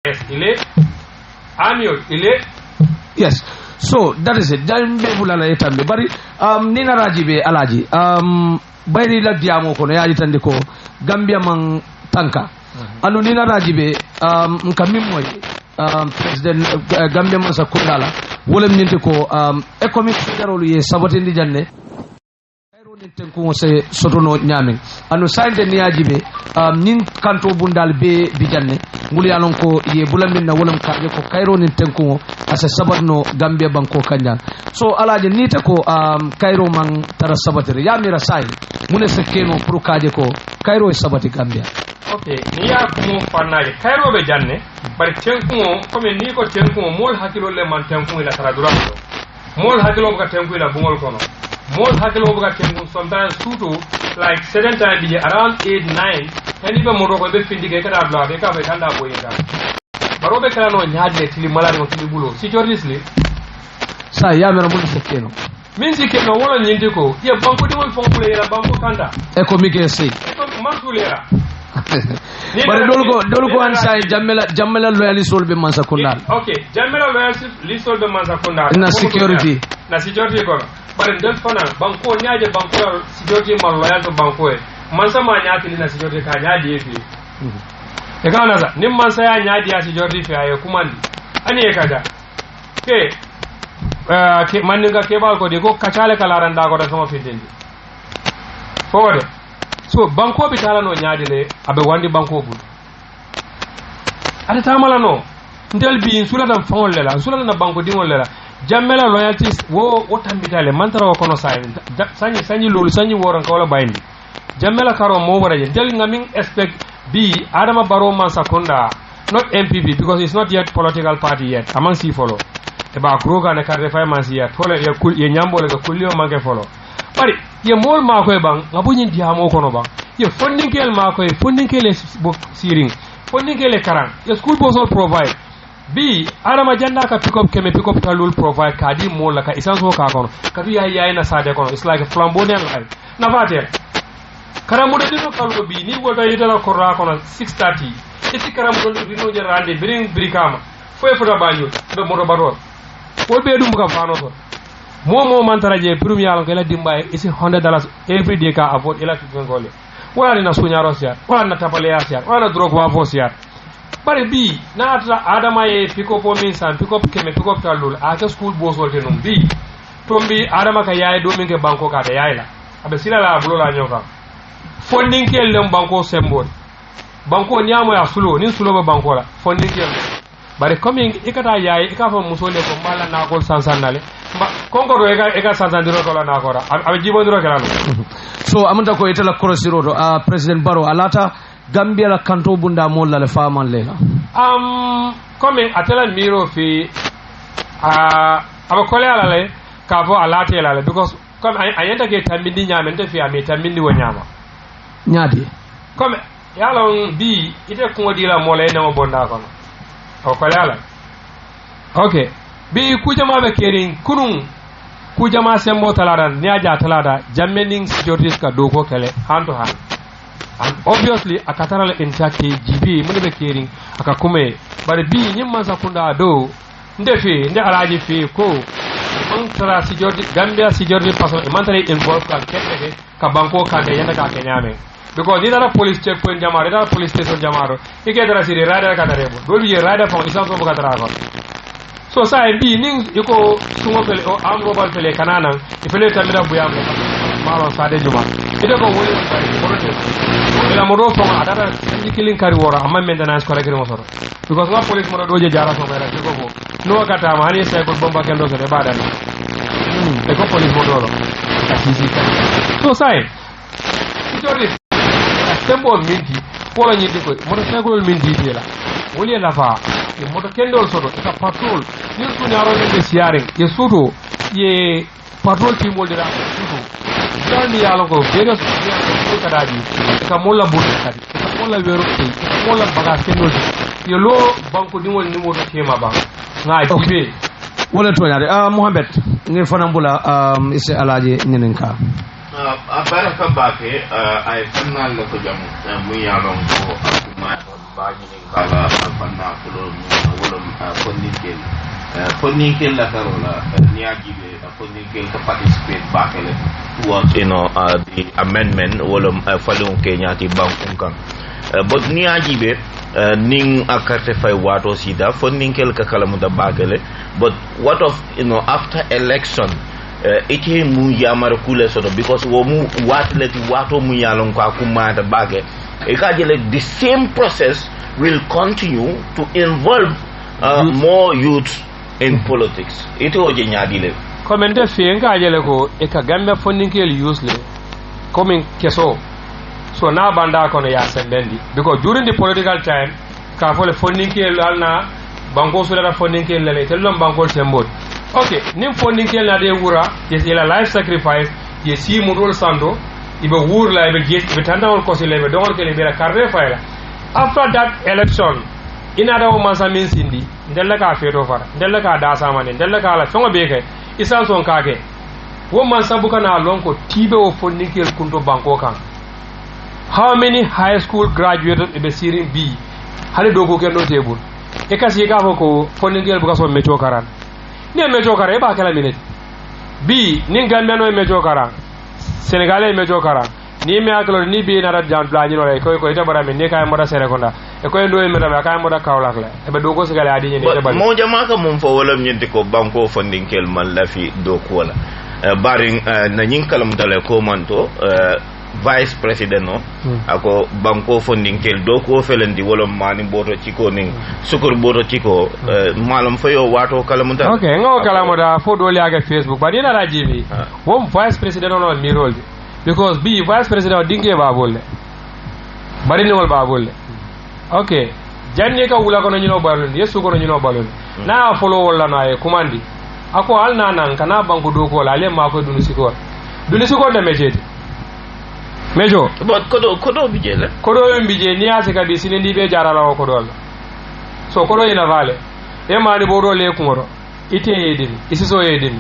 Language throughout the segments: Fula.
Yes, yes. So that is it. Jambe bulala etambe. Bari nina rajibe alaji. Bayri la diamo kono yaji tande ko Gambia man tanka. Anu nina rajibe mkamimoy president Gambia man sa kundala. Wolem nyinte ko economic federal ye sabotindi janne. Tenku se sotono nyamin anu sainte ni ajibe nin kanto bundal be bijanne ngul yalon ko ye bulamin na wolam kaaje ko kayro nin tenku asa sabatno Gambia banko kanjan so alaje nita ko kayro man tara sabatire ya mira sai mune se keno pour kaaje ko kayro e sabati Gambia okay ni ya ko fannaje kayro be janne bari tenku comme ni ko tenku mol hakilo le man tenku ila tara durado mol hakilo ko tenku ila bungol kono most hakilo buga tengu sometimes 2 to like 7 times be around 8 9 any be mo ko be findige kada bla be ka be kanda boyenda baro be kala no nyaade tili malari mo tili bulo si jornisli sa ya mera mo sekeno min si keno wala nyinde ko ye banko di wol fon pule era banko kanda e ko mike sey e ko mantulera bare dol ko an say jammela loyalist be man sakundal okay jammela loyalist listol be man sakundal na security ko bare ndel fana banko nyaaje banko security man loyal to banko e man sama nyaati na security ka nyaadi e fi e kana sa nim man sa ya nyaadi ya security fi ay kumandi ani e kaja ke man nga ke bal ko de ko kachale kala randa ko da sama fitindi fode so banko bi tala no nyaadi le abe wandi banko bu ata tamala no ndel bi insula dam fawol lela insula na banko dingol lela jammela loyalties wo tambitale mantara ko kono sanyi lolu sanyi woran kawla bayndi jammela karo mo waraje del ngamin expect bi Adama Barrow man sakunda not MPP because it's not yet political party yet among si follow e ba kroga ne carte fay man si yet tole ye nyambole ko kulliyo manke follow bari ye mol ma ko e bang ngabunyin diamo kono bang ye fundingkel ma ko e fundingkel siring fundingkel karan ye school bosol provide bi Adama janda ka pick up talul provide kadi mola ka isanso ka kono kadu yayi na sade kono it's like a flamboyant life na vatel karamude dino kalgo bi ni wolta yitala korra kono 6:30 iti karamude dino je rande bring brikama foy fota banjul be moto bator wolbe dum ka fano to momo mantaraje pirum yalon ko la dimbaye isi $100 every day ka avoid ila ngole wala na sunyaro siat wala na tapale ya siat wala drog wa fo siat bari bi na ata Adama ye pick up o min san pick up talul aka school boss wolte num bi tombi Adama ka yaay do min ke banko ka de yaay la abe sila la bulo la nyoka funding kel lem banko sembol banko nyamo ya sulo nin sulo ba banko la funding kel bari coming ikata yaay ikafa musole ko mala na ko sansanale ba konko do eka sansandiro ko la na ko ra abe jibondiro kala no so amanta ko itala crossiro do president Barrow alata Gambia la kanto bunda molla le faman lela comme atela miro fi aba kole ala le ka fo alate la le because comme ayenta ke tambindi nyame nte fi ame tambindi wo nyama nyaadi comme yalon bi ite ko dira mola ene mo bonda kono aba kole ala okay bi kujama be kerin kunun kujama sembo taladan ni aja talada jammening securities ka doko kele hanto han and obviously akatara le intake GB mun be kering aka kume bare bi nyimma sakunda do ndefi nde alaji fi ko on tara si jordi Gambia si jordi paso e mantare involve ka kete ka banko ka de yanda ka kenyame because ni dara police checkpoint jamaro dara police station jamaro ike dara siri radar ka darebo do bi radar fon isan so buka dara ko so sa e bi ning yuko sumo pele o am robal pele kanana e pele tamira buyam malo sade juma ide ko woni ko ila mo do fon adara sanji killing kari wora amma maintenance ko rekere mo soro because nga police mo do je jara so bera ko ko no kata ma hani sai ko bomba kendo so de bada e ko police mo do lo asisi so sai itori tembo minti wala nyindi ko mo do sagol minti la woli la fa e mo do kendo so do ta patrol ni su nyaro de siaring ye suto ye patrol team mo dira suto dani yalo ko bega so kadaji ka mola burti kadi ka mola wero ti ka mola baga kendo yo lo banko dimol ni mo do tema ba ngai bibe wala to nyaade Mohamed ngi fanambula ise alaji ninenka baraka bake ay fanal ko jamu muy yalon ko akuma bañi ni kala fanna ko funding la karola niagibe funding to participate back towards the amendment wala falun Kenya ti bankunkan but niagibe ning akarte fay wato sida funding ka kalamu da bagale but what of after election ite mu yamar kule soto because wo mu watleti wato mu yalon ko akuma da bage e ka jele the same process will continue to involve more youth in politics ite oje nyaadile komende fe nga jele ko e ka gambe funding useless coming keso so na banda kono ya sendendi because during the political time ka fole funding alna banko sura funding lele telom banko sembot okay nim funding na de wura yes ila life sacrifice ye si mudol sando ibe wur la ibe jes ibe tandawol ko si lebe dongol ke lebe carre fayla after that election ina dawo mansa min sindi ndella ka feto fara ndella ka da samane ndella ka la fongo be kay isan son kake wo mansa bukana lonko tibe o funding kunto banko kan how many high school graduates ibe sirin bi hali dogo ke no tebul e kasi ka ko funding buka so mecho karan ne mecho kara e ba kala minute bi nin gambe no mecho kara senegalais mecho kara ni me aklo ni bi na rat jan plani no ko ita bara min ne kay moda sere konda e ko ndo me da kay moda kawlak la e be do ko sigale adi ni ne bal mo jama ka mum fo wala nyenti ko banko funding kel man la fi do ko wala baring na nyin kalam dale ko manto vice president no ako banko funding kel do ko felendi wala mani boto ciko ning sukur boto ciko malam fayo wato kalamuta okay ngo kalamuta fo do liaga facebook ba dina rajibi wom vice president no mi role because be vice president dinge ba bolle bari ni wol ba bolle okay janne ka wula ko no nyino balon yesu ko no nyino balon na follow wala na e commandi ako al nanan kana banko do ko la le ma ko dunu siko de mejeti mejo but kodo bijele kodo mbije ni ase ka bisini ndi be jarala o kodo so kodo ina vale e mani boro le kumoro ite yedin isiso yedin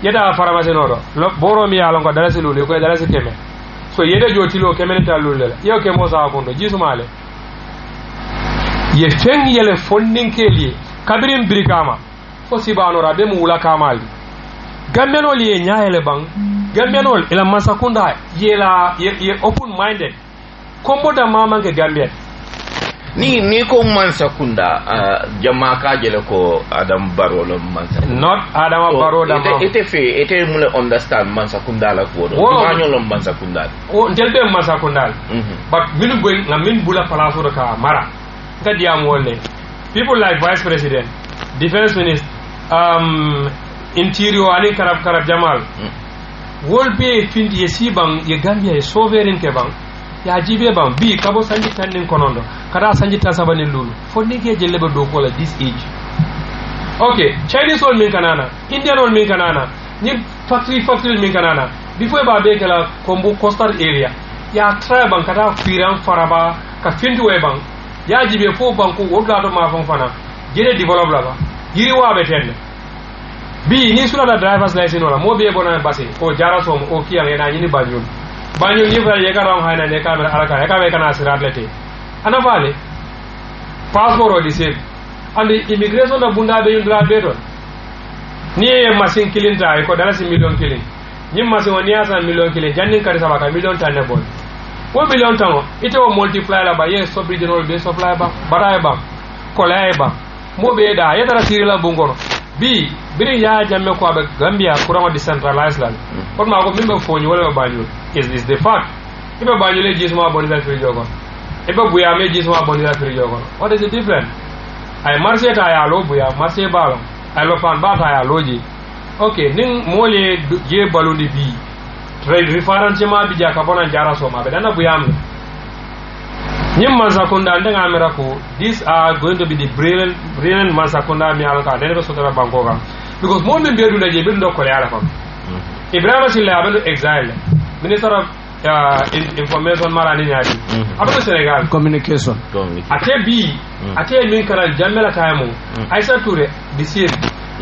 yeda faramase nodo boro mi yalon ko dalasi lule ko dalasi keme so yede jotilo keme ta lule yo ke mo sa kondo jisumale ye fen yele funding keli kabirim brikama fo sibanora be mu wula kamaldi gambenol ye nyaayele bang gambenol ila masakunda ye open minded kombo da mama ke gambia ni ko mansakunda jama ka jele ko adam baro lo mansa not adam baro da mama ete mule understand mansakunda la ko do manyo lo mansakunda o ndelbe mansakunda but minu boy ngamin bula palaso do ka mara ngadi am wolle people like vice president defense minister interior ani karab jamal wolbe findi ye sibang ye gambia ye sovereign ke bang ya jibe bang bi kabo sanji tanin konondo kada sanji tasabani lulu fonni ke jellebe do ko la this age okay chinese all min kanana indian all min kanana ni factory min kanana before ba be kala kombo coastal area ya try bang kada firan faraba ka findi we bang ya jibe fo banko wodla do ma fon fana jere develop la ba yiri wa be tenne bi ni sula da driver's license wala mo be bona basi o jara som o kiya ngena nyini banyul ni fa ye garam hayna ne kamera alaka e kabe kana sirat lete ana vale passport o disable and immigration da bunda be yundra beto ni e machine kilinta ko dala si million kilin nyim machine woni asa million kilin jannin kari sabaka million tan ne bon 1 million tan ite o multiply la ba ye sobri dinol be supply ba baraye ba kolay ba mo be da ye dara sirila bungoro bi biri ya jamme ko abe gambia kurama decentralized land on ma ko mimbe foni wala banjul is the fact ibe banjul e jisma bonida firi jogo ibe buya me jisma bonida firi jogo what is the difference ay marché ta ya lo buya marché balo ay lo fan ba ta ya loji okay ning mole je balundi bi référencement bi jaka bonan jara so ma be dana buya am nyim Mansakunda ndenga amera ko these are going to be the brilliant Mansakunda mi alaka dene be sotara banko ka because mo men bedu na je be ndo ko yala ko Ibrahim Silla abelu exile minister of information marani nyaati abelu Senegal communication ate bi ate min kala jammela kayamo Aïssa Touré disir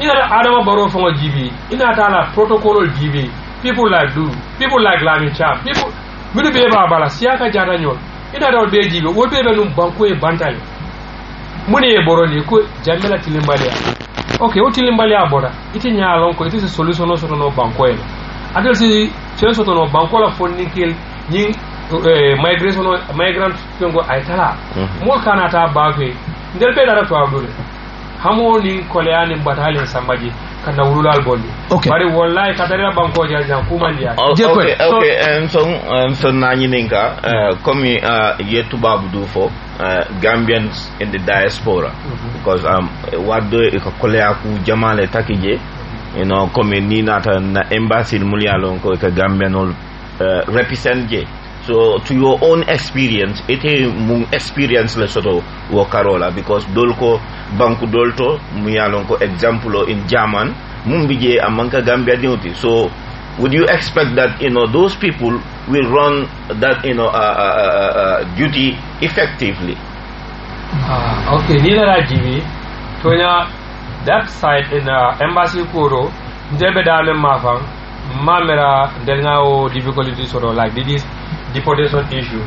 ina Adama Barrow fongo jibi ina tala protocol jibi people like Lamin Cham people midu be ba bala siaka jara nyol ina dawol be jibe wo be num banko e bantale muni e boroni ko jammela tilimbaliya ok o tilimbaliya bora ite ñaalon ko ite si solution o sotono banko en adel si fen sotono banko la fonnikel ñing migrant fengo ay tala mol kanata baake ndel be dara to awdure hamo ni koleyani batali sambaji kana wululal bondi bari wallahi katara banko jajan kumandiya okay and so nani ninka comme yetu babu du fo Gambians in the diaspora because waddo e ko koleya ku jamale takije you know comme ni nata na embassy mulyalon ko ka Gambianol represent je. So to your own experience, ite mung experience le soto wo karola because dolko banku dolto muyalon ko example in German mung bije amanka Gambia duty. So would you expect that those people will run that duty effectively? Okay, nila rajivi tonya that side in embassy kuro ndebe dame mafang mamera delngao difficulty sort of like this deportation issue.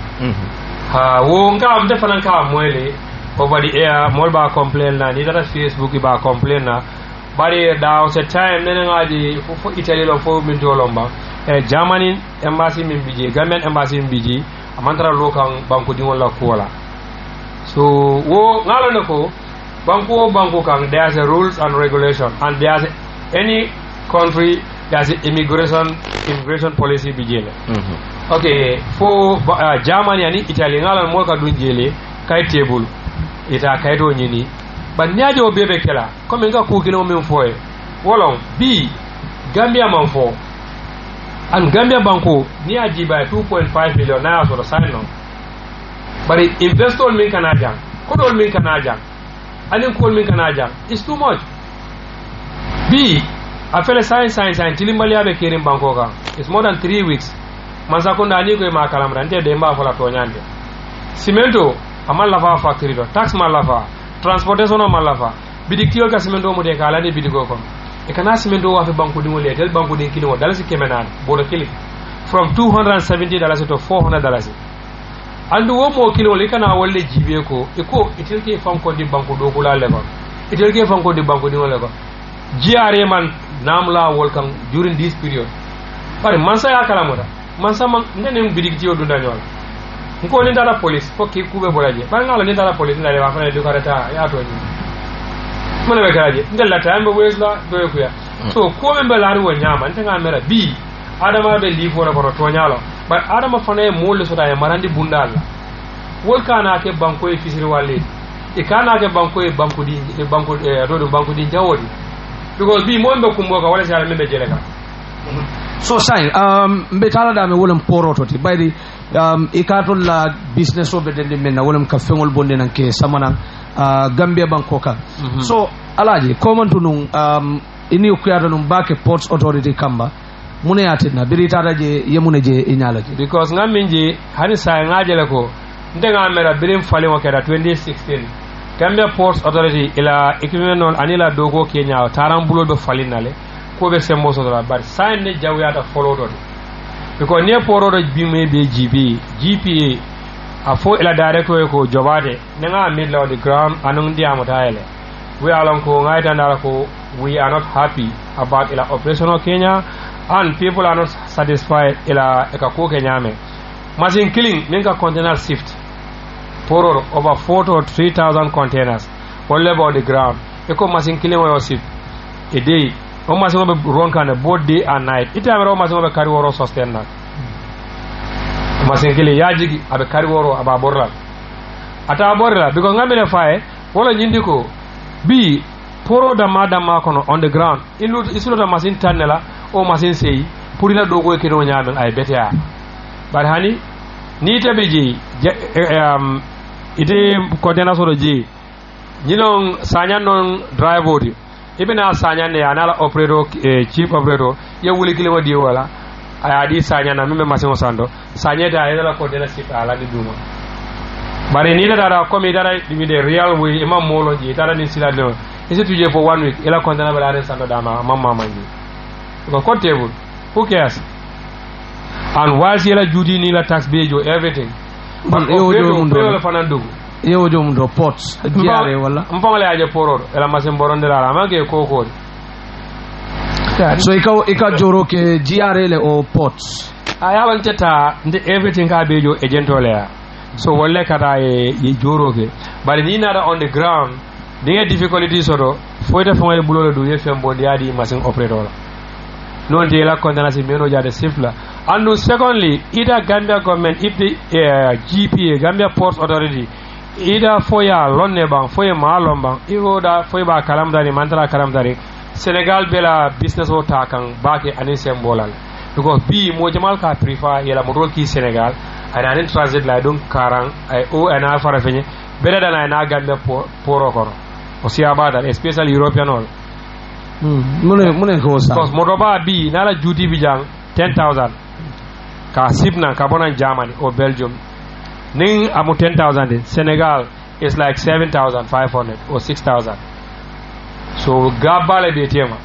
Wo nga am defanan ka moyle over the air mol ba complain na ni data Facebook ba complain na bari down set time nene ngaji fo Italy lo fo min jolomba Germany embassy min biji Gambian embassy min biji amantara lokan banko di wala kola so wo ngalo nako banko kan there's a rules and regulation and there's any country there's immigration policy bijele okay for Germany and Italy ngalo mo ka dunjele kay table ita kayto nyini ban nyaaje o bebe kela comme nga ku kilo min foye wolon bi Gambia man fo an Gambia banko ni aji by 2.5 million na so sign no bari investor min kanadian ko dol min kanadian anin ko min kanadian is too much bi afele science tilimbali abe kerim banko ka it's more than 3 weeks mansakunda ani ko ma kalamra nte de mba fola to nyande cemento amal lafa factory do tax mal lafa transportation o malafa bidik tiyo ka cemento mo de kala ni bidigo ko e kana cemento wa fi banko di mo le del banko di kilo dalasi kemenan bodo kili from $270 to $400 andu wo mo kilo le kana wolle jibe ko e ko itilke fanko di banko do kula le ko itilke fanko di banko di mo le ko jiare man namla wol kan during this period pare mansa ya kala moda mansa man ndene bidik tiyo dunda nyol nko ni dara police fokki kube bolaje ba ngalo ni dara police ndale wa fana dukarata ya to ni mana be garaje ndalla tambe wesla do ko ya so ko be belari wo nyama ntenga mera bi adama be li fora ko to nyalo ba adama fana e mol so da e marandi bundalla wol kana ke banko e fisiri walle e kana ke banko di banko do banko di jawodi because bi mo mbe kumboka wala sala membe jelega so sai mbe tala da me wolem poroto ti baydi ikatol la business o be dende men na wolem ka fengol bonde nan ke samana Gambia bankoka so alaji komantu nun ini ukuyata nun bake ports authority kamba mune yatina biri tata je yemune je inyala je because ngaminji hani sa ngajele ko ndenga mera birim fali mo kera 2016 Gambia Ports Authority ila equipment non anila dogo Kenya tarambulo be falinale ko be sembo so dara bar sign ne jawyata follow do because ne porodo bime be GPA afo ila director ko jobade nga middle of the ground anung diamo taele we along ko ngaita ndara ko we are not happy about ila operational Kenya and people are not satisfied ila ekako Kenya me machine killing minka container shift pororo over 4 to 3,000 containers all about the ground eko machine killing wa shift a day o machine be run kan both day and night ita amero machine be carry woro sustain na machine killing yajigi abe carry woro aba borla ata borla because ngamele fae wala nyindiko bi poro da madama kono on the ground isulo da machine tanela o machine sey pour ila dogo e keno nyamen ay betea bar hani ni tabiji ite container soro ji ñilon sañan non driver ibina sañan ne anala operator chief operator ye wuli kilimo di wala aya di sañan na meme masin sando sañeta ila container sip ala ni duma bare ni dara comme dara di de real way imam molo ji dara ni sila no ese tuje for 1 week ila container bala sando dama mamma manji ko table who cares and whilst yela judi ni la tax bejo everything yewo jom do ports jiare wala mpong le aje poror ela masin boronde la amage koko so ika joro ke jiare le o ports aya wan teta nde everything ka bejo agento le ya so wolle kata e joro ke bari ni nada on the ground dinga difficulty sodo foyta fongale bulolo do yefem bo diadi masin operator la non de la condamnation meno jade sifla. And secondly, either Gambia government, if the GPA, Gambia Ports Authority, either for ya lonne bang, for ya malon bang, either for ya kalamdari, mantara kalamdari, Senegal bela business o takang bake ani sembolal. Because B mo jamal ka prefer yela modol ki Senegal, and I transit la dun karang, I o and I for fenye, better than I na Gambia poro kono. O si abada, especially European all. Mune ko sa. Because motoba B nala duty bijang 10,000. Ka sipna kabona Germany or Belgium ning amu 10,000 Senegal is like 7,500 or 6,000 so gabale de tema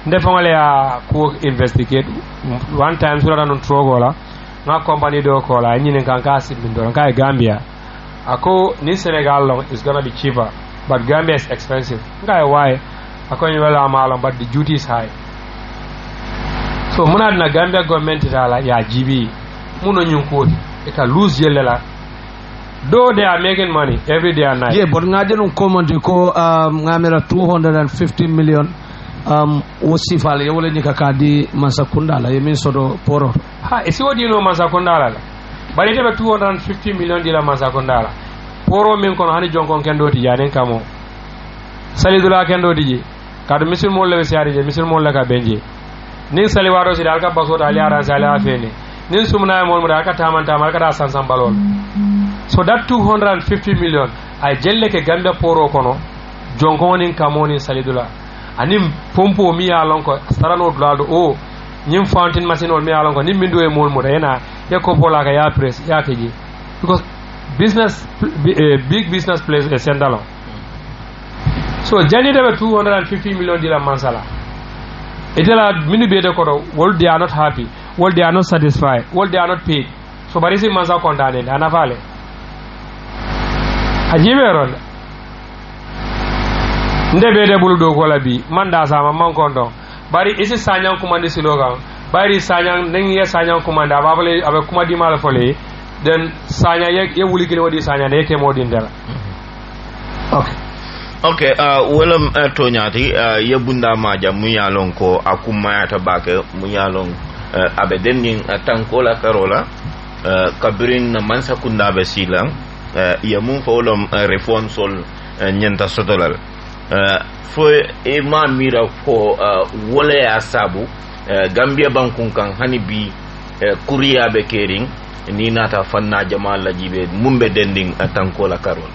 ndefangale ya ko investigate one time sura non trogola na company do kola nyine kan ka sipin do kan Gambia ako ni Senegal long is gonna be cheaper but Gambia is expensive ngai why ako ni wala malon but the duty is high so muna na Gambia government itala ya GB muno nyunkodi it can lose yelela though they are making money every day and night. Yeah, but ngaje no command ko ngamera 250 million wasifale yole nyika kadi masakundala yemin sodo poro ha isi wodi no masakundala la bari tebe 250 million dila masakundala poro min kono hani jonkon kendo ti janen kamo salidula kendo diji kadu misil mo le siari je misil mo le ka benje nin saliwaro si dal ka baso dal yara sala afeni nin sumna mo mo dal ka tamanta mal ka da sansan balol so that 250 million ay jelle ke Gambia poro kono jonkon nin kamo nin salidula anim pompo mi ya lonko sarano dulado o nyim fountain machine on mi ya lonko nim mindo e mol mo dena e ko bola ka ya press ya keji because business big business place e sendalo so jani de 250 million dila mansala itela minu be de ko wol they are not happy wol they are not satisfied wol they are not paid so barisi mansa condamné ana fale ajibe ron ndebe de bulu do gola bi manda sama man kondo bari isi sanyang kumandi siloga bari sanyang nengi sanyang kumanda babale abe kumadi mala fole den sanya ye wuli kini wodi sanya de ke modin dela okay welam tonyati yebunda maja muyalon ko akuma ta bake muyalon abe denning tankola karola kabirin mansa kunda be silang ya mun folom reform sol nyenta sotolal fo e ma mira fo wole ya sabu Gambia bankun kan hani bi kuriya be kering ni nata fanna jamal la jibe mumbe dending tankola karol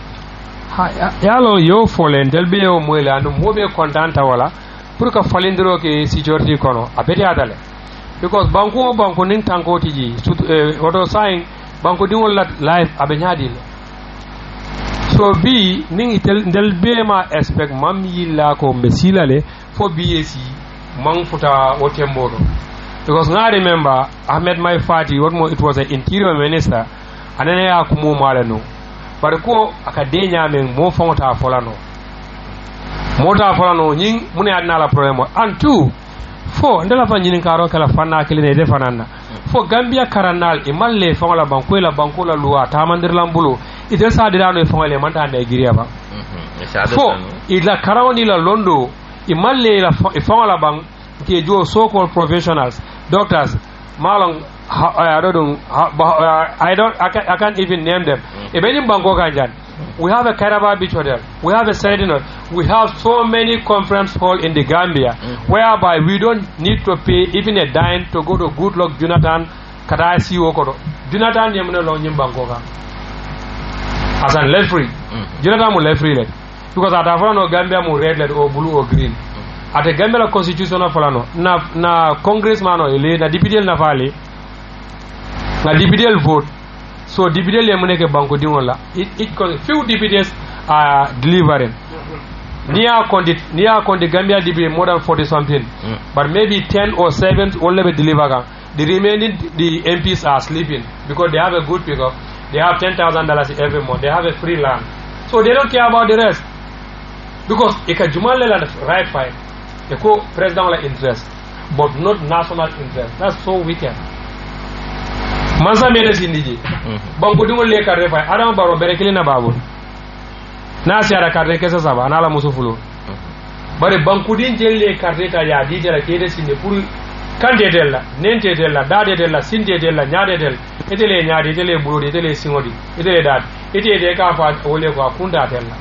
ha yalo yo folen del be o moyla no mobe contanta wala pour que falindiro ke security kono abeti adale because banku nin tankoti ji oto sign banku di wala life abe nyaadi so bi ning itel del be ma expect mam yilla ko be silale fo BAC man futa wotembodo because I remember Ahmed Mai Fati it was an interior minister anene ya kumu mala no but ko akadenya men mo fonta folano mota folano nyin mune adna la problème and two fo ndela fa nyin karo kala fanna kele ne defanana fo Gambia karanal e malle fonla banko la loi tamandir lambulo ite sa dira no fonle manta ne giria ba fo ila karawni la londo e malle la fonla bang ke jo so called professionals doctors malong I can't even name them. Even Bangkok Ganjan, we have a Karaba Beach Hotel, we have a Sardinot, we have so many conference hall in the Gambia, whereby we don't need to pay even a dime to go to Goodluck Jonathan Kadasi Okodo. Jonathan Yamuna Long in Bangkok. As an let free. Jonathan will let free let. Because at Afrano Gambia mu red let or blue or green. At the Gambia constitutional falano. Na congressman or na deputy na fali. Na DPDL vote, so DPDL yamuneke banko dimola. It few DPDs are delivering. Near Kondi Gambia DPD more than 40 something, but maybe 10 or 7 only be deliver. The remaining the MPs are sleeping because they have a good pickup. They have $10,000 every month. They have a free land, So they don't care about the rest. Because ika Jumalle la right fight, eko president la interest, but not national interest. That's so wicked. Mansa mede sindiji. Banko dingo le karre fight. Adam baro bere kilina babu. Na siara karre kesa saba anala musufulo. Bare banko din jelle karre ta ya di jara kede sinde pour kante della, nente della, dade della, sinde della, nyade della. Etele nyade, etele burodi, etele singodi, etele dad. Etele ka fa ole ko akunda della.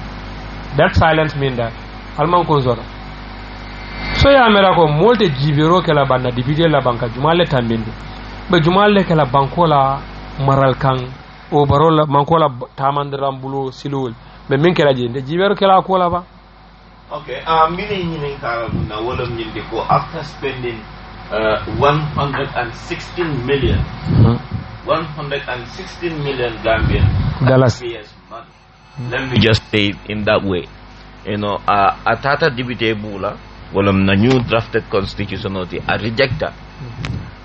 That silence mean that alman konzora. So ya mera ko molte jibero ke la banda dipite la banka Jumalle tambindi. Be Jumalle ke la bankola maral kan o barola bankola tamandiram bulo silul. Be min ke la jinde jibero ke la ko la ba. Okay, mini nyine kala na wala nyinde ko after spending 116 million 116 million Gambian dollars money. Let me just say it in that way. You know, Atata Dibite Bula, well, the new drafted constitution of the rejected.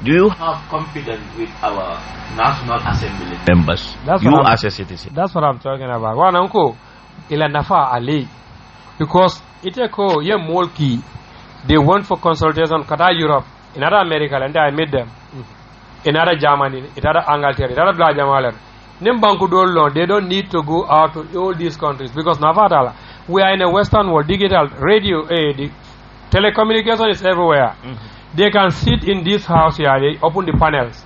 Do you have confidence with our National Assembly members? You as a citizen. That's what I'm talking about. One uncle, ila nafa ali, because iteko ye molki, they went for consultation Qatar, Europe, in other America, and I met them. In other Germany, in other Angleterre, in other Black Jamaler. They don't need to go out to all these countries because Navatala, we are in a Western world, digital, radio, the telecommunication is everywhere. They can sit in this house here, they open the panels.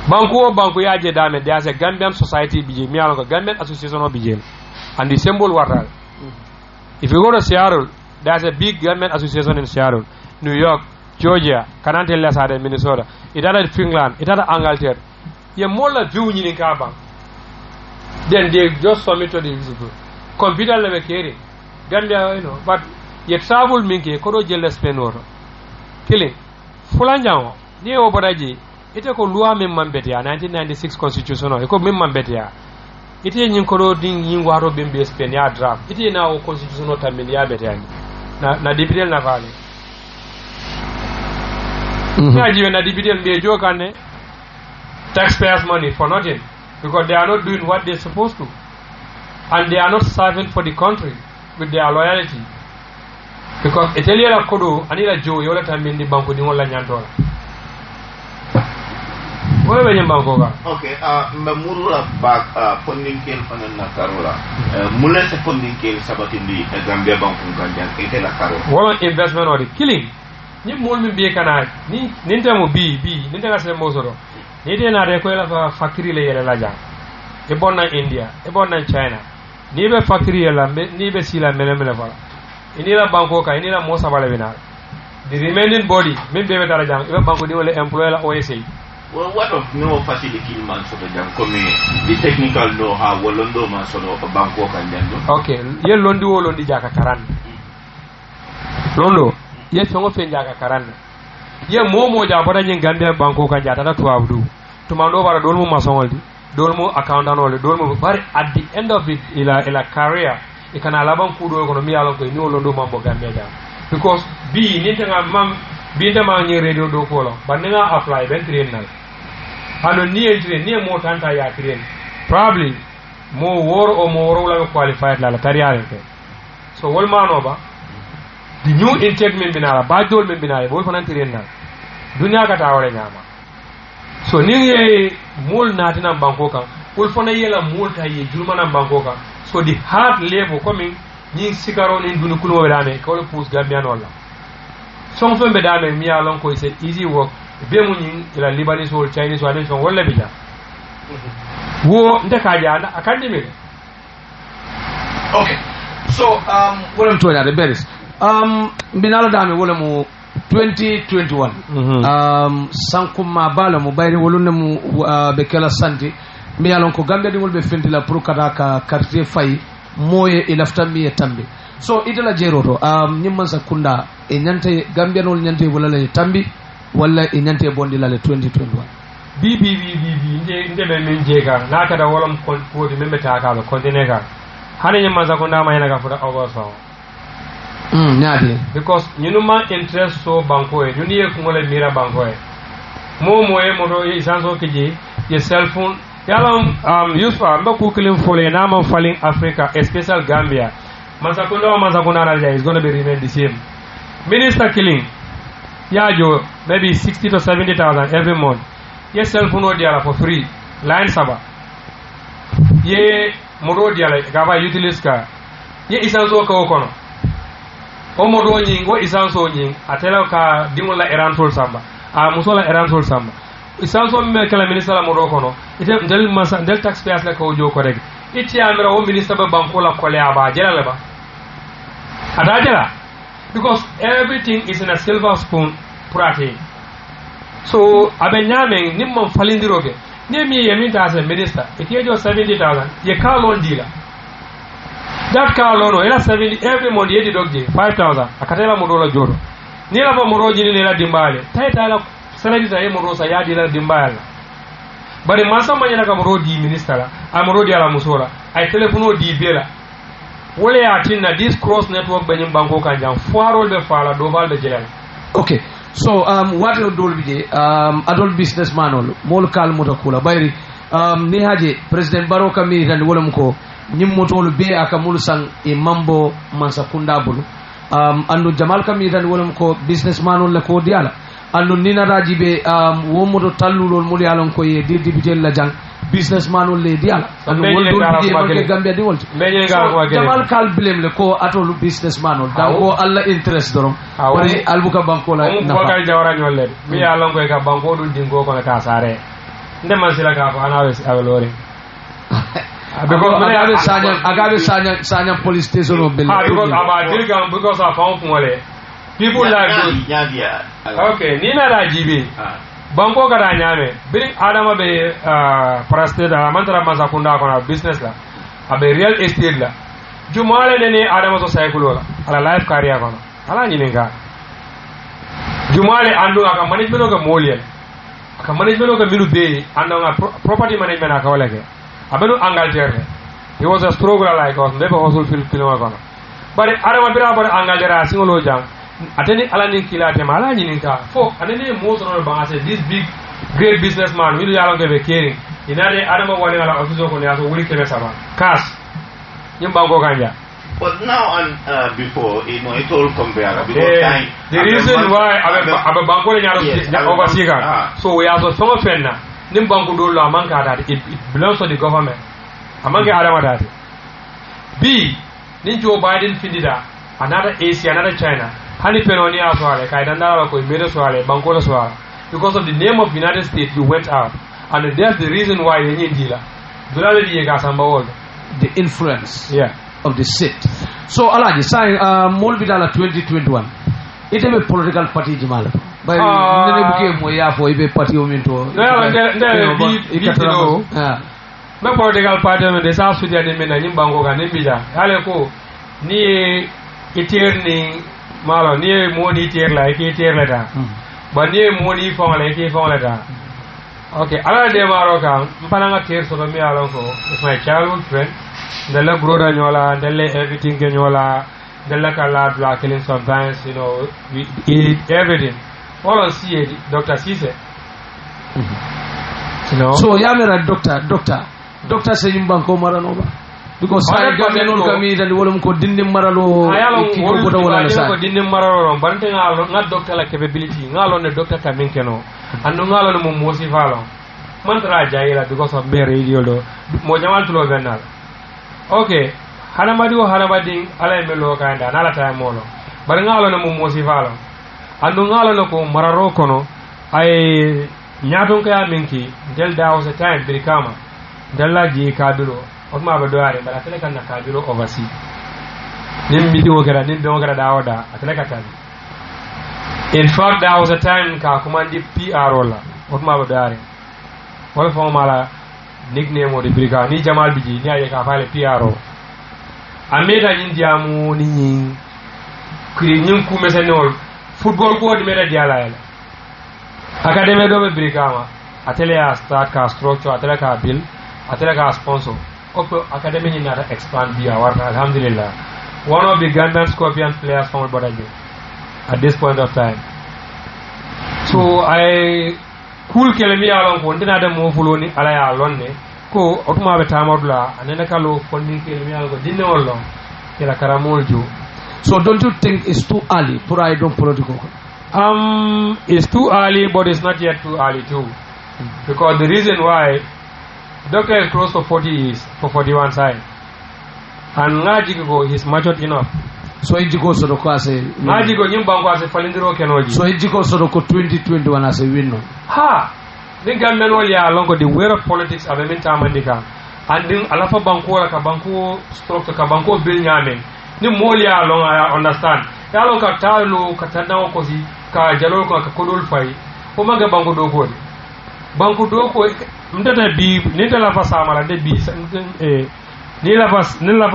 Banku yaje dame, there's a Gambian society, Gambian Association of BJ, and the symbol water. If you go to Seattle, there's a big Gambian association in Seattle, New York, Georgia, Canante Lesade, Minnesota, it had Finland, it had Angleterre. You more view in Kaba. Then they just submit to the visible. Computer level carry. Gambia, you know, but you travel minke, Koro jealous penor. Killing. Fulanjao, near Obaraji, it a Lua Mimambetia, 1996 constitutional, a Mimambetia. It is in Koro ding Yingwaro Bimbe Spenia draft. It is now constitutional Tamilia Betian. Na Dividend Navali. Na Dividend be a joke on taxpayers' money for nothing because they are not doing what they're supposed to and they are not serving for the country with their loyalty because Italia kodo anila jo yola tambindi banko di wala nyantola wala benye banko ga okay memurula back funding kel fanan na karola mule se funding kel sabatindi Gambia banko kanjan etela karola wala investment or killing ni mol mi be kana ni nintamo bi ninta se mosoro Nide na rekoela fa factory le yele la jang. E bon na India, e bon na China. Ni be factory yela, ni be sila mele fala. Ini la banko ka, ini la mosa bale bina. The remaining body, min be betara jang, ibe banko di wole employer la OSA. Well, what of no facility man so the jang come the technical know-how wolondo man so no banko kan jang. Okay, ye londi wo londi jaka karan. Londo, ye fengo fen jaka karan. Ye momo ja bada nyin Gambia banko kan jata ta tuabdu tumando bara dolmu masongoldi dolmu accountant wala dolmu bari at the end of it ila career e kana laban kudo ko mi yalon ko ni wolo do mambo Gambia ja because bi ni tanga mam bi ndama nyi radio do ko lo banninga apply ben train na hano ni train ni mo tanta ya train probably mo woro la qualified la career ke so wol mano ba the new intake min binara ba dol min binara bol fanan train na dunya ka tawale nyama so ni ye mul natina banko kan ul fana yela mul ta ye julmana banko kan so the hard labor coming ni sikaro ni dunu kulo bedame ko le pus Gambian wala so on fe bedame mi alon ko c'est easy work be mu ni ila Lebanese or Chinese or nation wala bija wo ndeka jana academy okay so what I'm told at the berries binala dame wala mu 2021 sankuma bala mu bayri wolunne mu be kala santi mi yalon ko Gambia di wolbe fentila pour kada ka quartier fay moye ilafta mi tambi so idala jeroto nyimman sakunda e nyante Gambia nol nyante wala le tambi wala e nyante bondi la le 2021 bi nde be min jega na kada wolom ko wodi membe ta ka ko dinega hane nyimman sakunda ma yana ka fuda awso nyadi because nyinuma interest so banko e nyuni e kungole mira banko e momo e moto e sanso kiji ye cell phone yalam yusfa mba ku kilim fole na man falling Africa, especially Gambia. Mansakunda is going to be remain the same. Minister killing, yajo maybe 60 to 70,000 every month. Yes, cell phone diala for free. Line saba. Ye moro diala gava utilities ka. Ye isanso ka okono. O moro nying o isanso nying atela ka dimola eransol samba. Musola eransol samba. Isanso me kala minister la moro kono. Ite del taxpayers la ko jo correct. Iti amira o minister ba banko la kole aba jela ba. Adajala. Because everything is in a silver spoon prate. So abe nyame nimman falindiroke. Nemi yeminta as a minister. If you have 70,000, ye car loan dealer. That car loan ela 70 every month ye didogje 5,000. Akatela mudola joro. Nila ba muroji ni nila dimbale. Taita la salary za ye murosa ya dila dimbale. Bari masa manyana ka murodi minister la. Amurodi ala musola. Ay telefono di bela. Wole ya tinna this cross network benyim banko kanjam. Foirol be fala doval be jelal. Okay. So what you do with adult businessman ol mol kal moto kula bayri ni haje president baroka mi tan wolam ko nyim moto lu be aka mul sang e mambo mansakunda bulu andu jamal kam mi tan wolam ko businessman ol la ko diala andu nina raji be wo moto tallulol mul yalon ko ye di député la jang businessman ol le diala andu wol do di Gambia di wolti jamal kal blem le ko atolu businessman ol dan ko alla interest dorom wari albuka banko la na ko kal jawra nyolle mi yalon ko ka banko dun dingo ko ka sare nde man sila ka ko anawes awlori because agabe police station o bel because about dirgam because of found mole people like okay ni na rajibi banko kada nyame bring adama be praste da mantara masakunda ko na business la abe real estate la jumale ne adama so cycle la ala life career ko ala nyininga jumale andu aka management ko moliel aka management ko milu be ando nga property management aka wala ke abenu Angleterre he was a struggle like us never hustle fil ko but adama bira bar Angleterre singolo jang ateni alani kilate mala nyininka fo anene moto no bangase this big great businessman will yalon ke be caring inade adama wali ala office ko ne aso wuri kebe sama cash nyimba ko kanja. But now and before, it all compare because time. The reason why abe banko le nyaro overseas so we are so fenna nim banko do lo manka that it belongs to the government amange adama that b nin Joe Biden findida another Asia another China hani penoni aswale kai dandala ko mere swale banko swale because of the name of United States you went out and that's the reason why yenye ndila dollar di ga samba world the influence of the seat. So alaji sai mol bidala 2021 ite be political party jimala bay nene buke mo ya fo ibe party o minto me political party me de sa sudia de me na nyimbango ga ne bija ale ko ni iterni malo ni modi tier la ki tier la ta ba ni modi fon la ki fon la ta okay ala de maro kan mpananga tier so mi alon ko is my childhood friend della broda nyola della everything ke nyola della kala black killing sometimes you know we eat everything all on see Dr. Cisse you know so yamera doctor se yimbanko marano ba because sai gamen kami dan wolum ko dindim maralo ki ko bodo wala sa ko dindim maralo bante ngalo ngad doctor la capability ngalo ne doctor kamin keno andu ngalo ne mum mosi falo mantra jaira because of mere idiolo mo jamal tulo benal okay hanamadi ala melo kanda nala tay molo bar ngalo ne mum mosi falo andu ngalo ne ko mararo kono ay nyaton ka minki del dawo sa time birikama dalla ji kaduro okma ba doare bala tele kan kaduro oversee nim mi diwo gara nim do gara dawo da atele ka tan in fact there was a time ka commandi PRO la okma ba doare wala fo mala nickname o de brigade ni Jamal Biji ni aye ka fale PRO ameda nyin diamu ni nyin kuri nyin ku mesenol football ko de meda diala yala academy do be brigama atele ya start ka structure atele ka bill atele ka sponsor oko academy ni na expand dia warna alhamdulillah one of the Gambian Scorpion players from Bodajo at this point of time so I cool kelemi alon ko ndina dem mo fuloni ala ya lonne ko otuma be tamadula anene kalo fondin ke mi algo dinne wollo ila karamol jo. So don't you think it's too early for I don't political? It's too early, but it's not yet too early too, because the reason why doctor is close for 40 years for 41 side, and Ngajigo is matured enough. So Ejiko Sodoko as a Ngajigo Yimbango as a Falindro Kenoji. So Ejiko Sodoko 2021 as a winner. Ha! The government only along with the way of politics of the Mintamandika, and then Alafa Banko like a Banko stroke to Kabanko Bill Yamen. Ni molia along I understand. Yalo Katalo Katana Kosi Ka Jalo Kakodul Fai, Omaga Bango Dogo. Banko Dogo Mdata B Nitala Samara de B Nila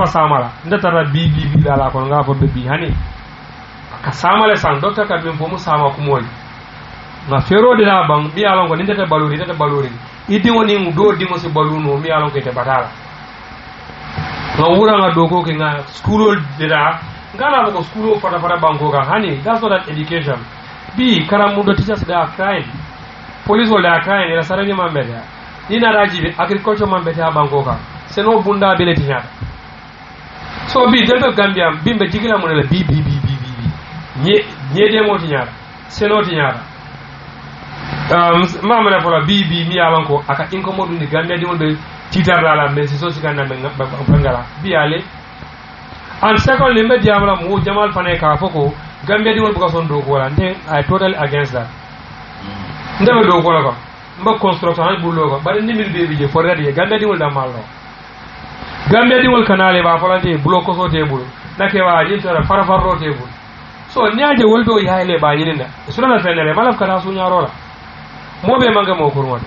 Samara, Natara B la Konga for baby honey. Kasamale San Doctor Kabin Pomu Sama Kumoi. Na Fero de la Bang be along with Nita Balloon. Eating on him do Dimosi Balloon, me along with a batala. No Uranga Dogo Kinga school dida. Gana go school for the Bangoga, honey, that's not an education. B. Karamundo teachers they are crying. Police will they are crying, a Sarani Mambeda. Nina Raji, agriculture Mambeta Bangoga. Seno Bunda ability. So B. Delta Gambia, Bimba Jigila Monella, B. Nye Motinyara, Seno Tinyara. Mamma for a B. Me Alanko, Aka incommode in the Gambia, the Tita Rala, Messisosicana Bangala, B. Ale. And secondly, Mediamla Mu Jamal Paneka Foko, Gambia didn't because on Dogola, and then I totally against that. Never Dogola, but construction and Buloga, but in the middle baby for ready, Gambia didn't Malo. Gambia didn't Canale, Bafolante, Blocoso table, Nakeva, Jinta, Farafaro table. So near the world be highly by Yinda. It's not a friend, a man of Carasunya Rola. Mobe Mangamo Kurwan.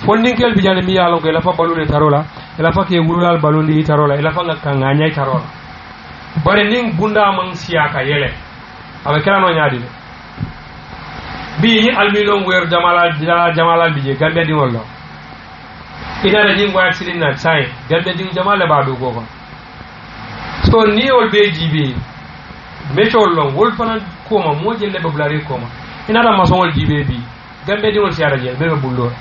Funding Kel Bijanimi Along, Elafa Balloon Tarola, Elafaki Rural Balloon Tarola, Elafanga Kanganya Tarola. But in Bunda among Siaka Yele, Avekano Yadi. Be Almilon where Jamal Bije, Gambia di Wallo. In a regime where accident that sign, Gambia di Jamal Badu Gova. So Neo BGB, Metro Long, Wolfan Coma, Mojin Lebablari Coma. In other Masol GBB, Gambia di Siara, Beba Bulo.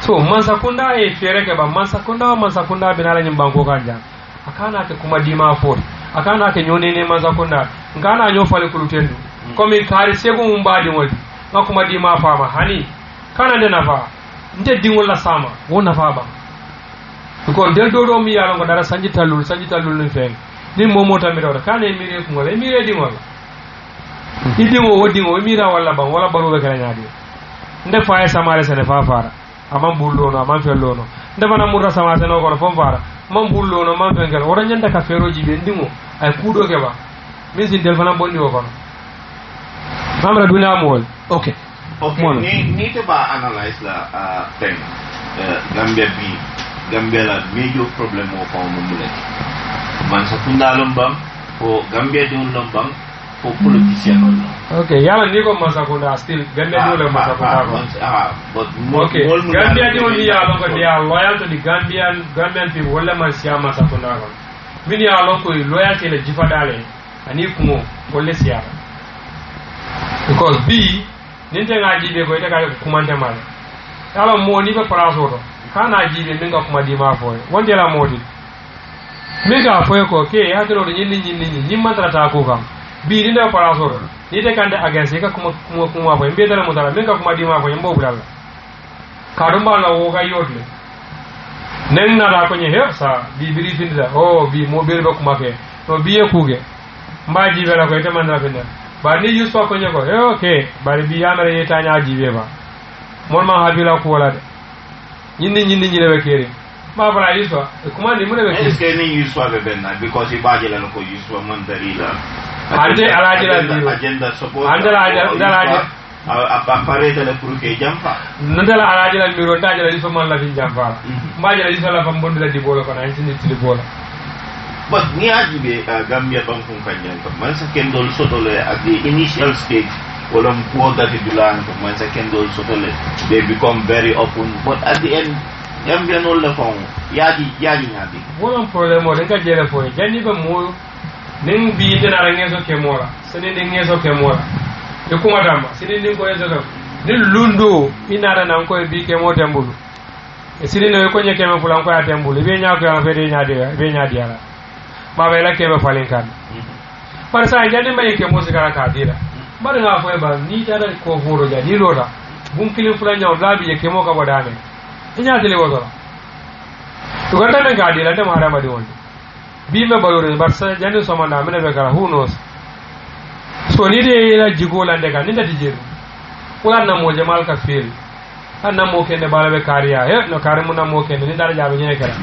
So Mansakunda a Ferekaba, Mansakunda Benala in Bangokanja. Akana ke kuma dima for akana ke nyone ne manza kunda ngana nyo fale kulutendu komi kari segu mumbadi wodi ngakuma dima fama hani kana de nafa nde dingol la sama wona fa ba ko del do mi yalo ko dara sanjita lul ni fen ni momo tamiro kana mire ko ngol mire dingol idimo wodingo mira wala ban wala baro be kala nyaade nde faye samare sene fa fara amam bullono amam fellono nde bana murra sama sene ko fon fara man bullo no man fengal wora nyanda ka feroji be ndimo ay kudo ke ba min sin del fana bonni o kono mamra duna mol okay ni to ba analyze la thing Gambia la major problem o ko mo mule man sa tunda lombam ko Gambia di lombam ko politicien no okay yala ni ko man sa kunda still Gambia di lombam sa kunda but okay Gambia di on ya lo ko they are loyal to the Gambian people wala man siama sa kunda ko mini ya lo ko loyal to the jifa dale ani kumo wala siama because B ninte ngaji be ko ita ka kumante mal yala mo ni be paraso to kana jibe minga kuma di ma foye wonde la modi minga foye ko ke hatoro nyinni mantra ta ko kam bi dinda paraso ni te kande against ka kuma foye mbe dala mutara minga kuma di ma foye mbo budal kadumba la wo ga yodle nen na da ko nye he sa bi biri finda oh bi mo be kuma ke no bi e kuge mba jibe la ko ite mandra finda ba ni yusfa ko nye ko okay bari bi yamere yeta nya jibe ba mon ma habila ko wala de nyinni nyile kere ma bala yuswa kuma ni mune est ce que ni yuswa be benna because ibaje la ko yuswa man darila ande alaji la biro agenda support ande alaji appare tele pour que jamfa nandala alaji la biro ndaje la yuswa man la fin jamfa mbaje la yuswa la fam bondu la di bolo ko na intini tili bolo but ni ajibe Gambia bankun kanyan ko man sa kendol sotole at the initial stage Olom quota to Dulan when second also they become very open, but at the end, Gambian all the phone, Yadi. One problem or the Kajera for Janiba Mo, Ning be the Narangeso Kemora, sending Yeso Kemora, the Kumadama, sitting in Koyazo, Nil Lundo, Inara Nanko, be Kemotambulu. sirine ko nye keme fulan ko ya tembul be nya ko ya fede nya de be nya dia la ba be la keme falin kan par sa jani may ke musika ka dira bar nga fo ba ni dara ko furo ja ni loda bum kilin fulan nya labi je kemo ka bodane nya tele wodo to gata men ga dira de mara madi won bi me balore bar sa jani so manda mena be kala who knows so ni de la jigolande ka ni ndati jeru wala na mo jamal ka fil anna mo kende bala be kariya he no kare mun na mo kende ni dara jabe nyene kala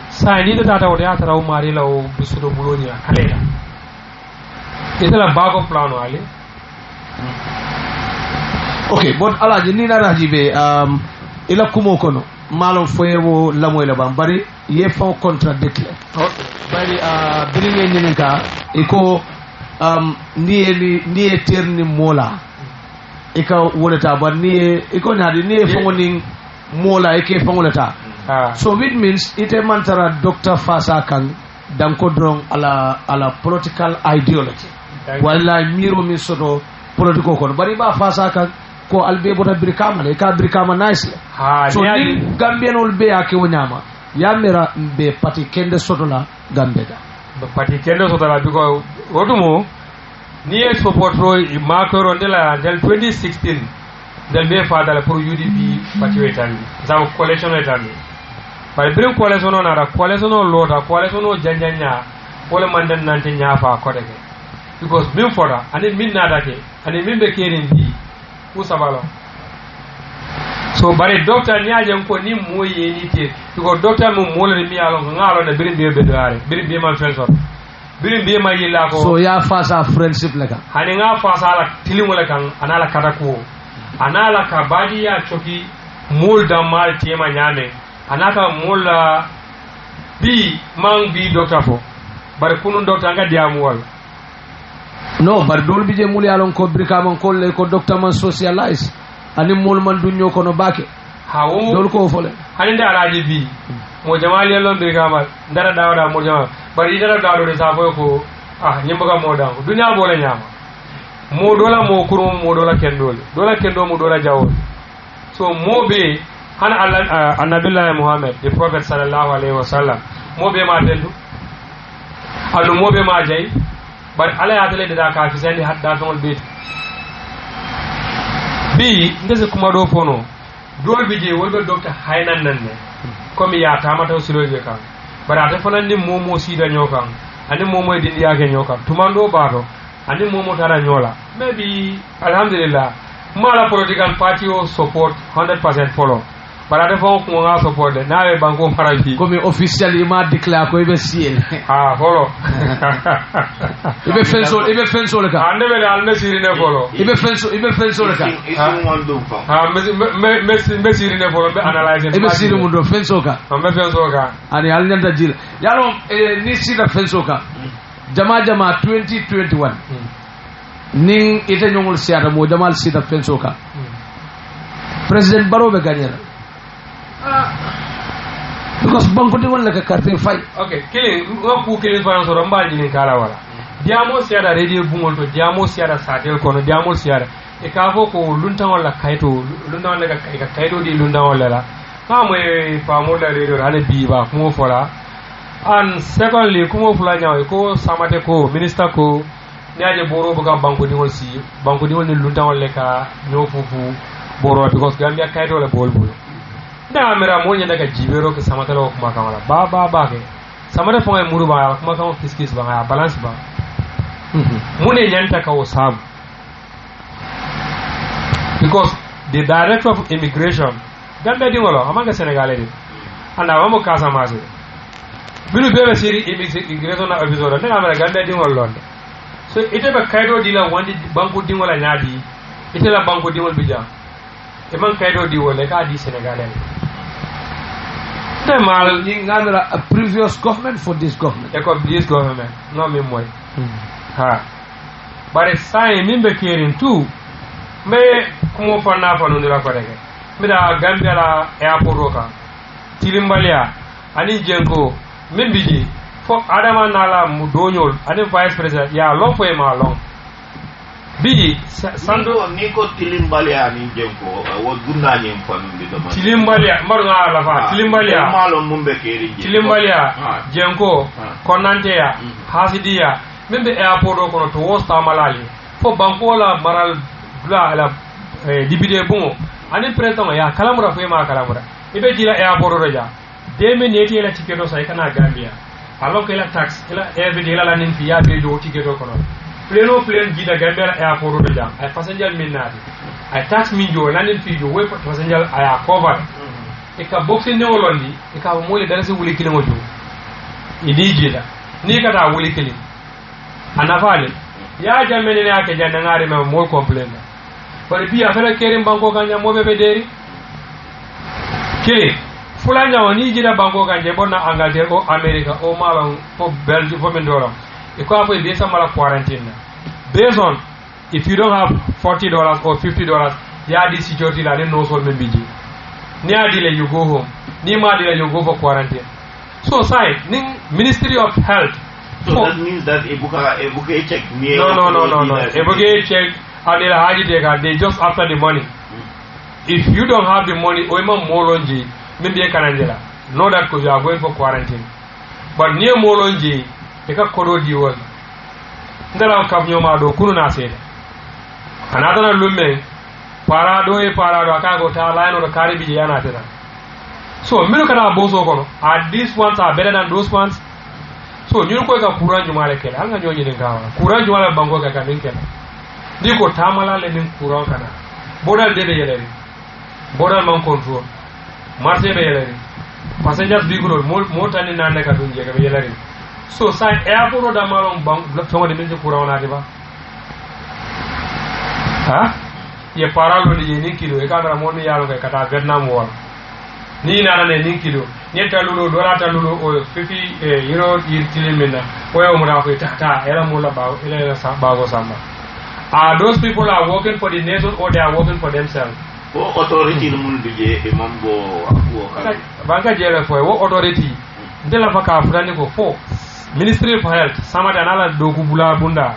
sa ni de tata wode atara o mari la o bisudo buloni la kalela itala bago plano ali okay bon alaji ni na rajibe ila kumo kono malon foyewo lamoy la bam bari ye fa contradict bari biringe nyene ka iko ni terni mola ika wolata but ni iko nadi ni fongoni mola ike fongolata so it means ite mantara Dr. Fasa Kang danko drong ala political ideology wala miro mi soto political kono bari ba Fasa Kang ko albe bota birkama le ka birkama nice so ni Gambian ol be ake wonyama ya mera be parti kende soto la Gambega parti kende soto la biko wotumo ni support ro makoro ndela del 2016 del be fadala pour UDP parti wetani za coalition wetani par brim coalition on ara coalition lota coalition janjanya wala mandan nante nyafa kodeke because bim foda ani min nadake ani min be kerin bi usabalo so bare doctor nyaaje ko ni moye ni te because doctor mo molere mi alo ngalo na brim be doare brim be man fensor birin biye ma yilla ko so ya fasa friendship laka hani nga fasa ala tilingo la kan anala katako anala ka badi ya choki mul da mal tema nyame anaka mul bi mang bi doctor fo bar kunun doctor nga diamu wal no bar dol bi je mul yalon ko brika man ko le ko doctor man socialize ani mul man dunyo ko no bake hawo dol ko fole hani da alaji bi mo jamal yelon brika mal dara dawda mo jamal bari dara daado de safo ko nyimbaga modango dunya bole nyama mo dola mo kurum mo dola kendo mo dola jawo so mo be han Allah annabillahi Muhammad the prophet sallallahu alaihi wasallam mo be ma tendu alu mo be ma jay bar ala ya tele da ka fi sandi hadda tol be bi ndese kuma do fono dol bi je wolbe docteur haynan nan ne comme ya tamata siloje kan bara ate fana ni momo sida nyokan ani momo din yake nyokan tumando baro ani momo tara nyola maybe alhamdulillah mala political party o support 100% follow bara ate fon ko nga support de nawe banko faraji comme officially ma declare ko be siel follow ibe fenso le ka ande be alme sirine follow ibe fenso le ka me sirine follow be analyze ibe sirine mundo fenso ka me fenso ka ani alnyanta jil yalo ni sida fenso ka jama 2021 ning ite nyongol siata mo jamal sida fenso ka president Barrow be gagnera because banko de won la ka carte fay okay killing ku killing faran so ramba ni kala wala diamo siada radio bungol to diamo siada satel kono diamo siada e ka fo ko lunta wala kayto lunta wala ka kaydo di lunta wala la ha mo pa mo la radio ala bi ba ko fola and secondly ko fula nyaaw ko samate ko minister ko niaje boro buga banko di wol si banko di wol ni lunta wala ka nyo fufu boro because Gambia kayto la bol da mera mo nyanda ka jibero ke samata lo kuma kamala ba ke samata fo ay muru ba kuma kam kiskis ba ya balance ba mune nyanta ka o sab because the director of immigration Gambia di wala amanga Senegalais di anda wamo Casamance binu bebe siri immigration na officer da mera Gambia di wala londe so ite ba kaydo di la wandi banko di wala nyaadi ite la banko di wala bija e man kaydo di wala ka di Senegalais mal ni ngandra a previous government for this government this government no me moy bare sai mimbe kerin tu me kumo fana fanu ndira ko reke mi da Gambia la airport roka tilimbalia ani jenko mimbiji fo adama nala mu donyol ani vice president ya long fo e ma long bi sando ni ko tilimbalia ni jenko wo gunda ni mfanundi do tilimbalia mbaru nga la fa tilimbalia malo mumbe keri tilimbalia jenko konanteya hasidiya membe airport o kono to wosta malali fo banko la maral bla la dibide bungo ani president ya kalamura fo ma kalamura ibe jila airport o ja deme neti la tiketo sai kana Gambia alors que la taxe ila every la nin fi ya be do tiketo kono plane jida Gambia airport o ja ay passenger minati ay tax min jo lanin fi jo we passenger ay cover e ka boxing ne wolondi e ka mo le dara se wuli kilimo jo idi jida ni kata wuli kilim anafale ya jamene ne ake janda ngari me mo complain bari biya fela kerim banko kanya mo be deri kili fulanya woni jida banko kanje bonna Angleterre o America o malon fo Belgium fo men dolam e ko apo be samala quarantine based on if you don't have $40 or $50 ya di security la no sol men biji ni adile you go home ni ma adile you go for quarantine so sai ning Ministry of Health. So that means that Ebuka check me. No. Ebuka check adila haji teka they just after the money. If you don't have the money oima molonji maybe kananjela know that because you are going for quarantine but near molonji eka kodo diwol ndala kafnyo ma do kunu na sede anatana lumme parado akago ta line or karibi yana tena so milu kana boso kono are these ones are better than those ones so nyuru ko ka kuran jumale kele anga nyonyi ni ngawa kuran jumale bango ka kamin kele diko tamala le min kuran kana bodal dede yeleri bodal man control marché be yeleri passengers bigulo mo tani nanne ka dunje ka be yeleri so sa airport da malon bang tongo de min kuran na diba ha ye paralo ni ni kilo e kadra mo ni yalo kata Vietnam war ni nana ne ni kilo ni talulo dola talulo o 50 euro yirtilimina o ya umra ko tata era mo la ba ele sa bago samba those people are working for the nation or they are working for themselves o authority mun bije e mambo akwo kala banka jere fo o authority ndela faka fulani ko fo Ministry of Health sama da nala dogu bula bunda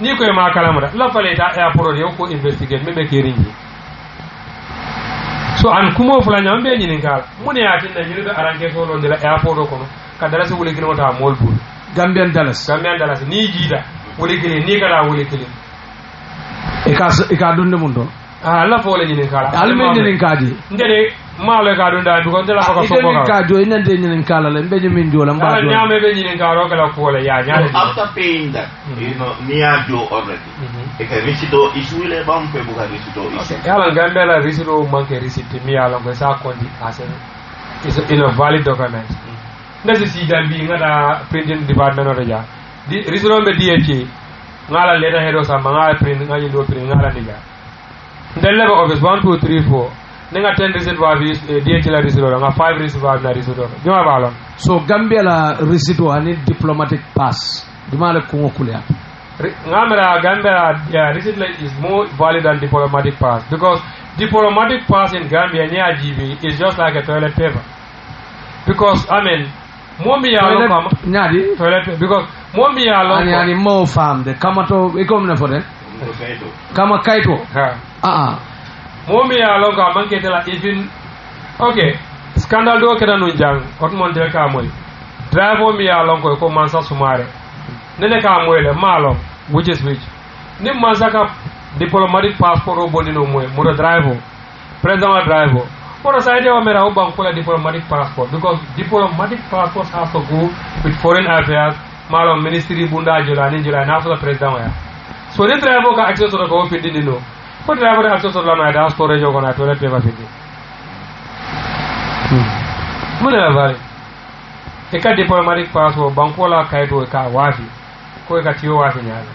ni ko e ma kalamra la fale ta airport yo ko investigate mebe kerinji so an kumo fulanya mbe nyini ngala mune ya tinda nyiri do aranke so lo ndela airport ko no ka dalasi wuli kini wata molbul Gambian dollars ni jida wuli kini ni kala wuli kini e ka dunde mun do la fole nyini ngala alme nyini kaji ndede malo ka dunda bi ko ndela ko so ko ka jo ina de nyini kala le mbe nyimi njola mba jo nyame be nyini ngaro kala fole ya nyaale after paying that you know near jo already e ka risito isuile bam pe buka risito isi yala Gambia la risito manke risiti mi yala ko sa kondi ase is a valid document ndasi si Gambia ngada printing department o ja di risito be DHA ngala leta hedo sa ngala print ngani do print ngala diga ndelle ba office 1 2 3 4 nenga 10 receipt wa DHA la risito nga 5 receipt wa na risito joma balon so Gambia la risito ani diplomatic pass dimale ko ngokule ngamera Gambia receipt is more valid than diplomatic pass because diplomatic pass in Gambia near GB is just like a toilet paper because I mean momi ya lo nyadi toilet paper because momi ya lo ani mo fam de kamato e kom na fode kama kaito momi ya lo ka manke tela even okay scandal do keda no jang ot mon de ka moy driver mi ya lo ko mansa sumare nene ka moyle malo which is which ni mansa diplomatic passport o bonino moy mo driver president driver for side o mera o bank for diplomatic passport because diplomatic passport has to go with foreign affairs malo ministry bunda jolani na for president ya so the driver ka access to ko findi no for driver access to la na storage ko na toilet paper findi mona vale e ka diplomatic passport banko la kaito ka wafi ko ka tiyo wafi nyaala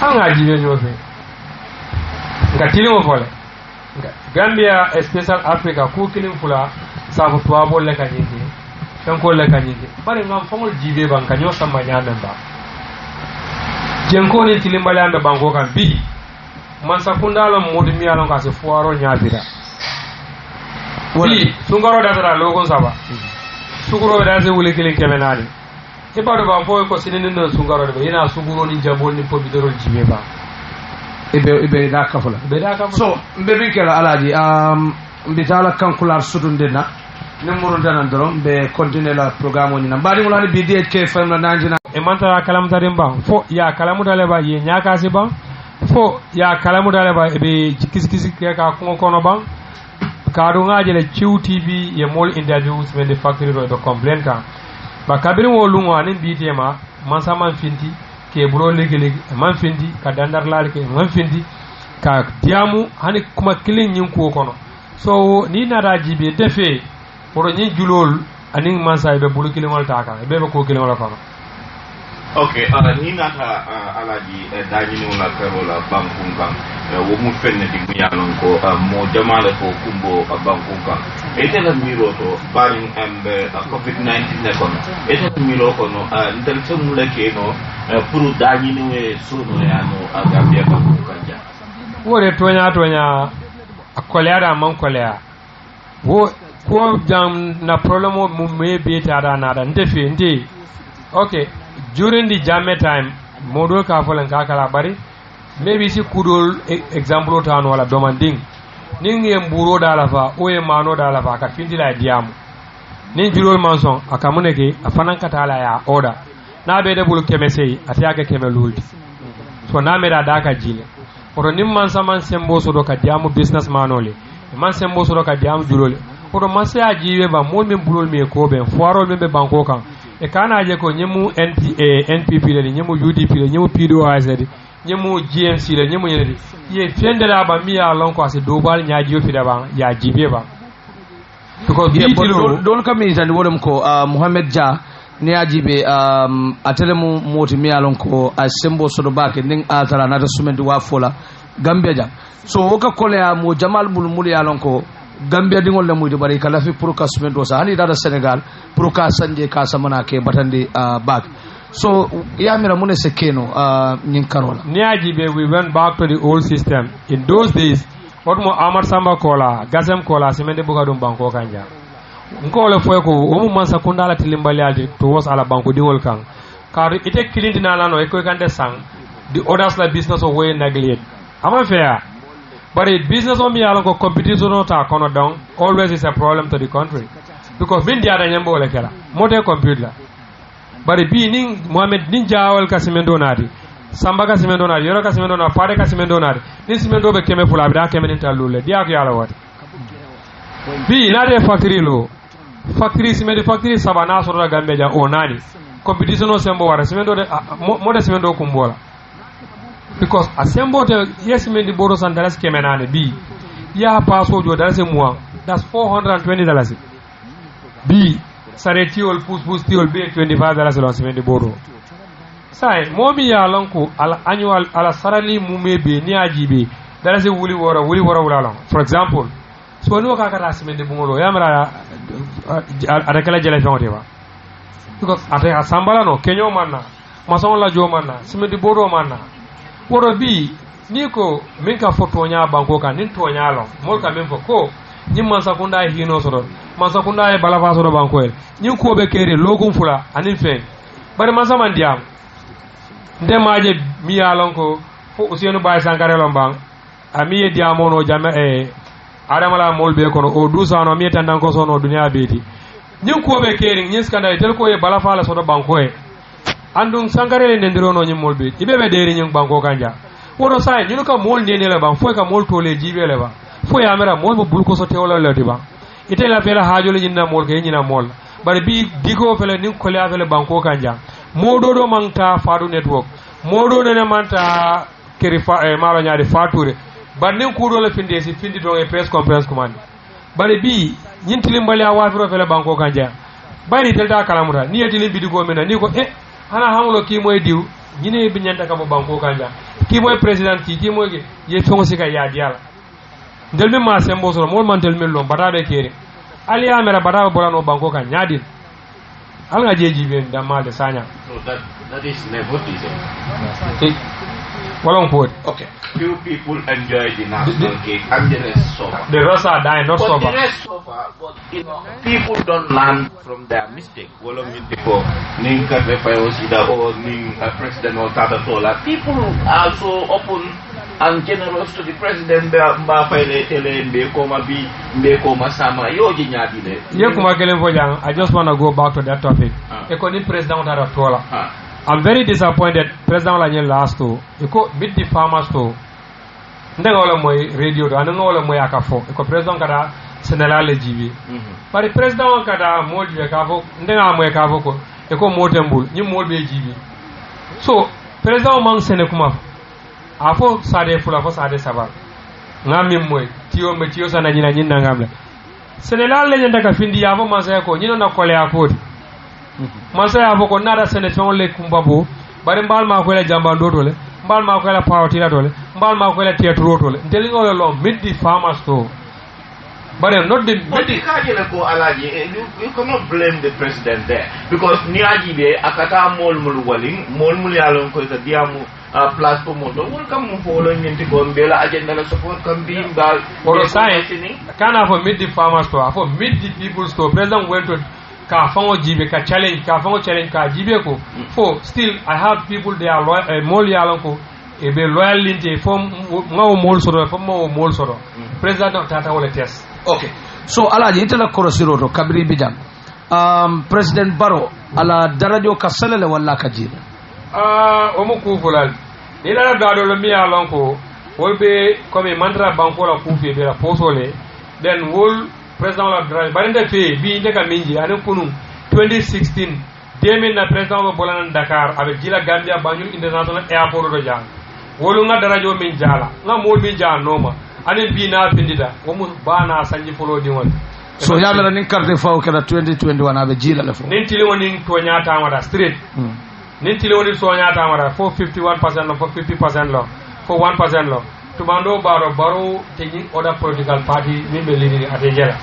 anga jibe nyofe ngatili mo fole Gambia special Africa ku kilim fula sabu tuwa bolle kanyingi tanko le kanyingi bare ngam fongol jibe ban kanyo samba nyamen ba jenko ni tilimbale ambe banko kan bi man sakundalo modimi alon ka se fuaro nyaabira wali sungaro datara logon saba sukuro da se wuli kilin kemenani ibado ba fo ko sinini no sungaro be ina sunguro ni jabol ni pobidoro jibe ba ibe da kafula so mbe kala alaji mbitala kankular sudundina numuru danan dorom be continuer la programme ni nambari ngulani BDHK FM la nanjina e mantara kalam tarim ba fo ya kalamu dale ba ye nyaka si ba fo ya kalamu dale ba be kisi ka ko kono ba kaadu ngaaje le QTV ye mol interviews men de factory ro do complain ka ba kabiri wo lungo anin bitema man saman finti ke bulo legi man finti ka dandar laal ke man finti ka diamu hani kuma kilin nyin ko kono so ni nada jibe defe poro nyin julol anin man say be bulu kilimol taka be ko kilimol kono okay ni nata alaji dañini wala karola bankunkan wo mu fenne di muyanon ko mo jamala ko kumbo bankunkan etela miro to barin ambe covid-19 ne kono etela miro kono ndel semule keno pour dañini we sono yano agambia bankunkan ja wore tonya akolera man kolera wo ko jam na problemo mu mebe tada nada ndefe ndi okay during the jamme time modol ka folen ka kala bari maybe si kudol example tan wala demanding ning ye mburo dala fa o ye mano dala fa ka findi la diam ning julol manson akamune ke afanan katala ya order na be de bulu kemesei atiake kemeluldi so na me da daka jile oto nim man saman sembo so do ka diamu business manole man sembo so do ka diamu julole oto man se ajiwe ba mo min bulol me ko ben foirol be banko kan e kana je ko nyemu NPP le nyemu UDP le nyemu PDOIS le nyemu GMC le nyemu nyene ye fende la ba mi ya lon ko ase do bal nyaaji yo fi da ba ya jibe ba because don kam ni tan wodum ko Mohamed Dia ni ajibe atelemu moti mi ya lon ko asembo sodo bake ning atara na sumendi wa fola Gambia jam so woka kole ya mo Jamal Bulmul ya lon ko Gambia dingol le muyde bari kala fi pour ka sumendo sa hani dada Senegal pour ka sanje ka samana ke batandi back so yamira mune sekeno nyin karola ni ajibe we went back to the old system in those days what mo Amar Samba kola Gazem kola semende buga dum banko kanja ngole foy ko o mu man sakunda la tilimbali aldi to was ala banko dingol kan car ite kilindi na lano e ko kande sang the others la business of way neglect ama fair. But it business on me along competition ta kono down always is a problem to the country. Because bin dia da nyambo wala kala. Mote computer. But it be ning Mohammed ninja wal kasimendo nadi. Samba kasimendo nadi, yoro kasimendo na pare kasimendo nadi. Nin simendo be keme fula bida keme ninta lule. Dia ko yala wat. Bi na de factory lo. Factory simendo factory sabana so da Gambia ja onani. Competition no sembo wara simendo de mode simendo kumbola. Because asembo te yes me di boro san dalas kemenane bi ya paso jo dalas moi that's $420 bi saretiol pus tiol be $25 lo se di boro sai momi ya lonko ala annual ala sarali mumebe ni ajibe dalas wuli wora long for example so no ka kata se di bungolo yamra ada kala jela fonte ba because ate asambala no kenyo manna mason la jo manna se di boro manna woro bi ni ko min ka foto nya banko kan nin to nya lo mol ka min fo ko nyim man sakunda hino so don man sakunda e bala fa so do banko e nyin ko be kere logum fula anin fe bare man saman diam nde maaje mi ya lon ko fo usenu bay sankare lon bang ami e diamo no jame e adamala mol be kono o dusa no mi tan dan ko so no dunya beeti nyin ko be kere nyin skanda e tel ko e bala fa la so do banko e andung sankare le ndiro no nyim mol be ibe be deri nyim banko kanja wodo sai nyunu ka mol nene le ban fo ka mol to le jibe le ba fo ya mera mol bo bulko so tewla le diba ite la fela haajo le nyina mol ke nyina mol bare bi digo fele nin ko le afele banko kanja modo do manta faadu network modo nene manta keri fa maro nyaade fature banin kudo le finde si findi do e press conference command bare bi nyintili mbali a wafiro fele banko kanja bari telta kalamuta ni yetili bidigo mena ni ko hana hamulo ki moy diw ñine bi ñanta ka mo banko kanja ki moy president ki moy ge ye tongo sika ya diala del mi ma sembo so mo man del mi lo bata be kere ali amera bata bolano banko kan ñadin al nga jeji ben dama de sanya so that is nepotism wala on pot okay few people enjoy the national cake and the rest suffer. The rest are dying, not But sober. the rest suffer, but people don't learn from their mistake. Wala mintiko ning kate Fayosida or ning President or Tata Tola. People are so open and generous to the president. Mba faile tele mbekoma bi mbekoma sama yoji nyadile. Yekuma kelen fojang. I just want to go back to that topic. Ekoni President Tata Tola. I'm very disappointed. President Lanye last to iko meet the farmers to ndenga wala moy radio do ananga wala moy akafo iko president kada senela le jibi bari president kada molji akafo ndenga moy akafo ko iko motembul nyi molbe jibi so president man sene kuma afo sade fula fo sade sabar ngami moy tiyo me tiyo sana nyina nyinda ngamla senela le nyanda ka findi yavo masaya ko nyino na kole akoti masaya afo ko nada sene ton le kumbabo bari mbal ma ko la jamba ndotole mbal ma ko la pawtira dole mbal ma ko la teatro dole ndeli ngolo lo mid the farmers to but not the but the kajele ko alaji you cannot blame the president there because niaji be akata mol waling mol yalon ko ta diamu place pour moto wol kam mo folo nyenti ko mbela agenda la support kam bi mbal or science kana for mid the farmers to for mid the people to president went to ka fango jibe ka challenge ka jibe ko for still I have people they are mol yalon ko e be loyalty from ngaw mol soro from mol soro president tata wala test. Okay, so alaji itala korosiro to kabiri bijam president Barrow ala darajo ka salale wala ka jibe omo ku fulal ila gado lo mi yalon ko wolbe comme mantra banko la ku fe be la posole then wol president la darajo barinde fe bi ndeka minji anen kunu 2016 demin na president bo bolana Dakar avec jila Gambia Banjul International Airport do jang wolu nga darajo min jala nga mol min jala noma anen bi na pindida womu bana sanji folo di won so yamela nin carte faw kala 2021 abe jila la fo nin tili woni to nyata wada straight nin tili woni so nyata wada for 51% lo for 50% lo for 1% lo tumando baro taking other political party min be leading at jela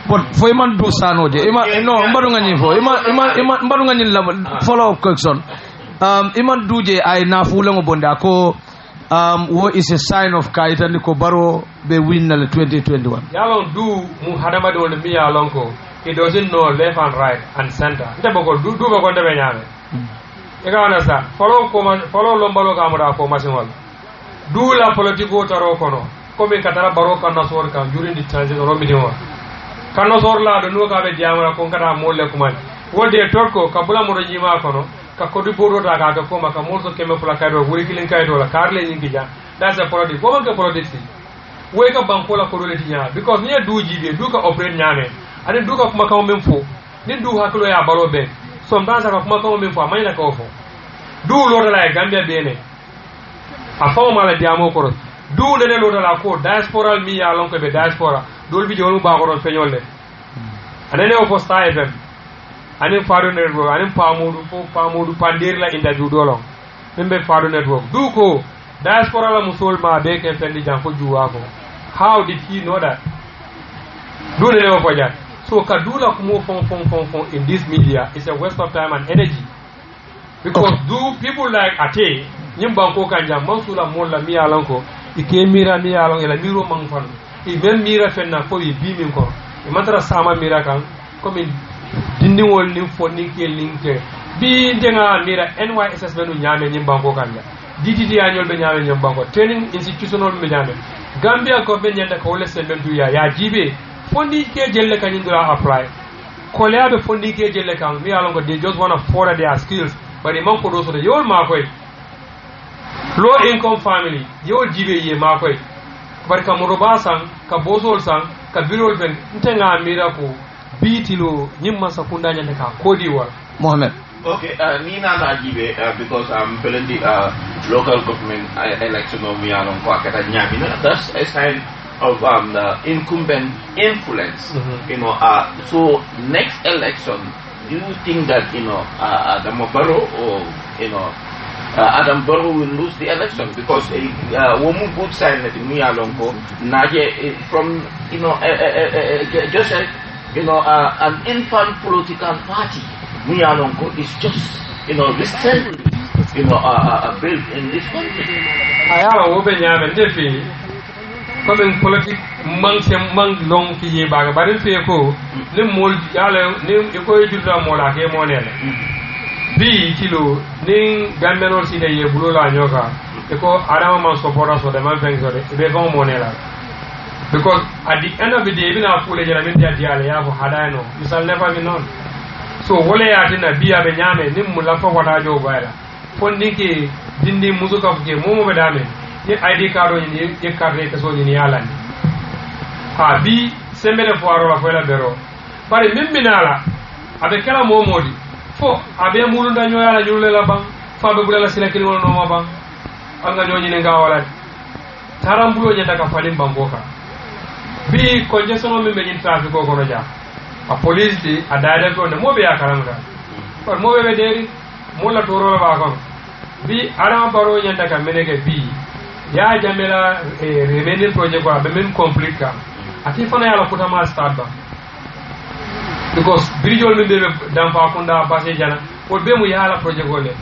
but fo iman do sanoje ima no mbadu ngani fo ima mbadu ngani la follow up question iman duje ay na fulango bonda ko what is a sign of kaitani ko Barrow be win na 2021 yalon du mu hadama do mi yalon ko he doesn't know left and right and center nte boko du boko ndebe nyame e ka wana sa follow lombalo ka amura ko masinwal du la politiko taro kono comme katara Barrow kan nasor kan during the transition ro midimo kan nasor la do no ka be diamara ko kata molle kuma wode torko kabula mo jima kono ka kodi boro ta ga ko maka molto keme fula kaydo wuri kilin kaydo la karle nyingi ja that's a politics ko ka politics we ka banko la ko le tinya because ni du jibe du ka operate nyame ani du ka kuma ka men fo ni du haklo ya balo be so mbanza ka kuma ka men fo amanya ka ofo du lo la Gambia bene a fawo mala diamo ko du ne lo la ko diaspora mi ya lon ko be diaspora dol bi jonu ba ko ron feñolle anene o fo sta FM anin faado network anin pamudu pandir la interview dolong membe faado network du ko diaspora la musol ma be ke fendi jam ko juwa ko how did he know that do ne o fojat so ka do la ko mo fon in this media is a waste of time and energy because do people like ate nyim banko kanja mansula molla mi yalan ko ike mira mi yalan ela miro man fan e ben mira fenna ko yi bi min ko e mantara sama mira kan comme dindi wol nim fo ninke linke bi denga mira NYSS benu nyame nyim banko kanja DTT anyol be nyame nyim banko training institutional be nyame Gambia ko be nyanda ko lesse ben duya ya jibe fondi ke jelle kan indura apply ko leabe fondi ke jelle kan mi alon ko they just want to further their skills but e man ko do so de yol ma koy low income family yol jibe ye ma koy barka muruba sang ka bosol sang ka birol ben ntenga mira ko bitilo nyimma sakunda nyande ka kodi war Mohammed. Okay, Nina Najibe, because I'm feeling the local government election of Myanmar Kwakata Nyamina, that's a sign of the incumbent influence. You know, so next election, do you think that Adam Barrow or Adam Barrow will lose the election because woman good sign that Myanmar Naje from just an infant political party. Myanmar is just recently built in this country. ayala wo be nyame defi comme politique mang long ki ye baga bari fe ko ni mol yala ni ko yidda mola ke monele bi kilo ni gambenol si de ye bulo la nyoka e ko adama man support so de man feng so de be gon monela because at the end of the day bina fule jara min dia diale ya ko hadano misal never be known so wole ya tina biya be nyame ni mu la fa wata jo bayla fon ninki dindi muzuka ke momo be dame ni ID card ni e carte ke so ni yala ni ha bi sembere foaro la fela bero bari mimbinala abe kala momodi fo abe mulunda nyoyala nyulle la bang fa be bulala sila kili wala no ma bang anga nyonyi ne ngawala tarambulo nyanda ka falim bangoka bi congestion mi be traffic ko kono ja a police di a dada ko ne mobe ya karamda par mobe be deri mulla toro ba ko bi arama baro nyanda ka menege bi ya jamela remaining project ko be men complete ka ati fana yala kutama start ba because bridgeol mi be dan fa kunda passé jana ko be mu yala project gole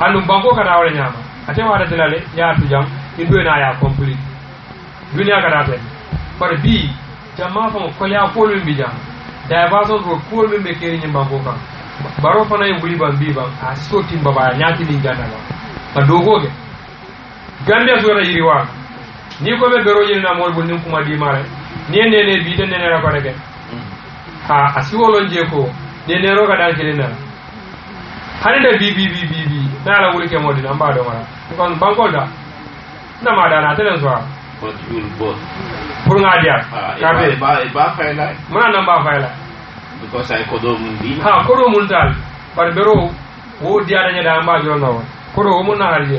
andu banko ka dawle nyama ate wada dilale ya tujam indo na ya complete dunia ka date par bi jama fa ko ya polu bi jam da ba so ko ko mi be keri nyamba ko kan baro fana e buli ban bi ban a so timba ba nyati ni ganda ba dogoge gambia so ra yiriwa ni ko be bero yina mol bu nim kuma di mare ni ne bi de ne ra ko rege ha asiwolon je ko ne ro ga dal kelina hande bi na la wuli ke modi na mba do mara kon banko da na ma da na telen so but you'll both pour ngadia kabe ba faila mana na ba faila because I kodo mundi ha kodo muntal par bero wo dia da nyada mba joro no kodo mun na harje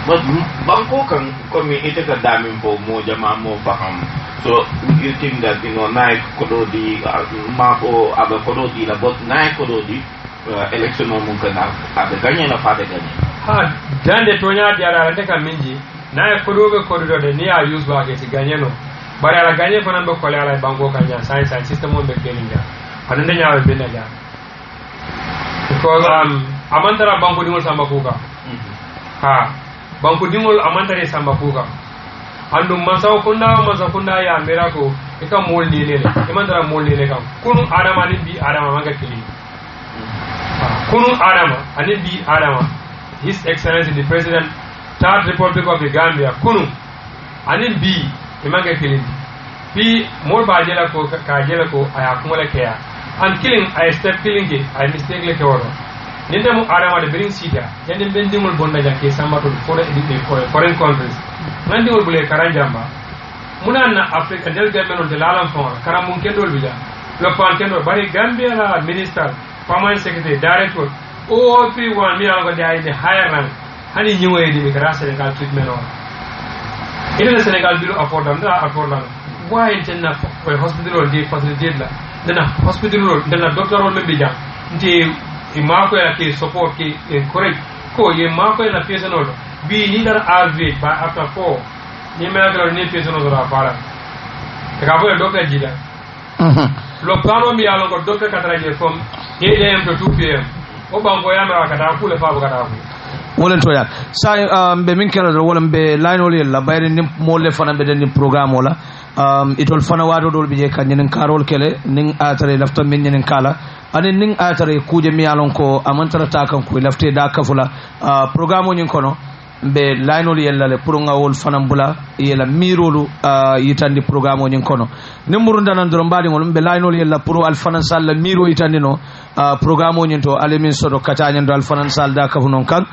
but banko kan comme ite ka damin po mo jama mo faham so you think that na kodo di ma ko aba kodo di la but na kodo di election mo mun kana aba ganye na fata ganye ha dande to nya dia da te kan minji na kodo be kodo de ni a use ba ke si ganye no bari ala ganye fana be kole ala banko kan nya science system mo be kelinga anande nya be na ja because amantara banko dingol samba kuka ha banko dingol amantare samba kuka andu masaw kunda ya miracle e kam mol ni le e mandara mol ni le kam kunu adama ni bi adama manga kili kunu adama ani bi adama his excellency the president third republic of the Gambia kunu ani bi e manga kili bi mol ba jela ko ka jela ko aya kumala kaya and killing I step killing ke I mistake le ke woro ninde mu adama de bring sida yande bendimul bonda janke samba to foreign countries nandi wol bule karanjamba munan na afrika del gameno de lalam fon karamun kendol bija lo fan kendol bari gambia la minister permanent secretary director all three one mi algo de ay de higher rank hani ñewé di mi grâce Sénégal treatment on ina Sénégal bilu affordam why tenna ko hospital di facilité la dana hospital dana doctor on be jam nti imako ya ke support ke correct ko ye mako na pesa no bi ni dar alve by after 4 ni mena ko ni pesa no dara para te ka bo doctor jida lo plano mi alo ko doctor kataraje from 8 am to 2 pm o bango ya mera kata kule fa kata ku wolen to ya sa be min kala do wolen be line wol la bayre ni molle fana be den programme wala itol fana wado dol bije kanyen karol kele ning atare lafta min nyen kala ani ning atare kuje mi alon ko amantara ta kan ko lafte da kafula programme nyin kono be laynol yella le pour ngawol fanam bula yela mirolu yitandi programme nyin kono nimuru ndanan doro mbadi ngol be laynol yella pour al fanan sal miro yitandi no programme nyin to alimin sodo katanya ndo al fanan sal da kafu non kan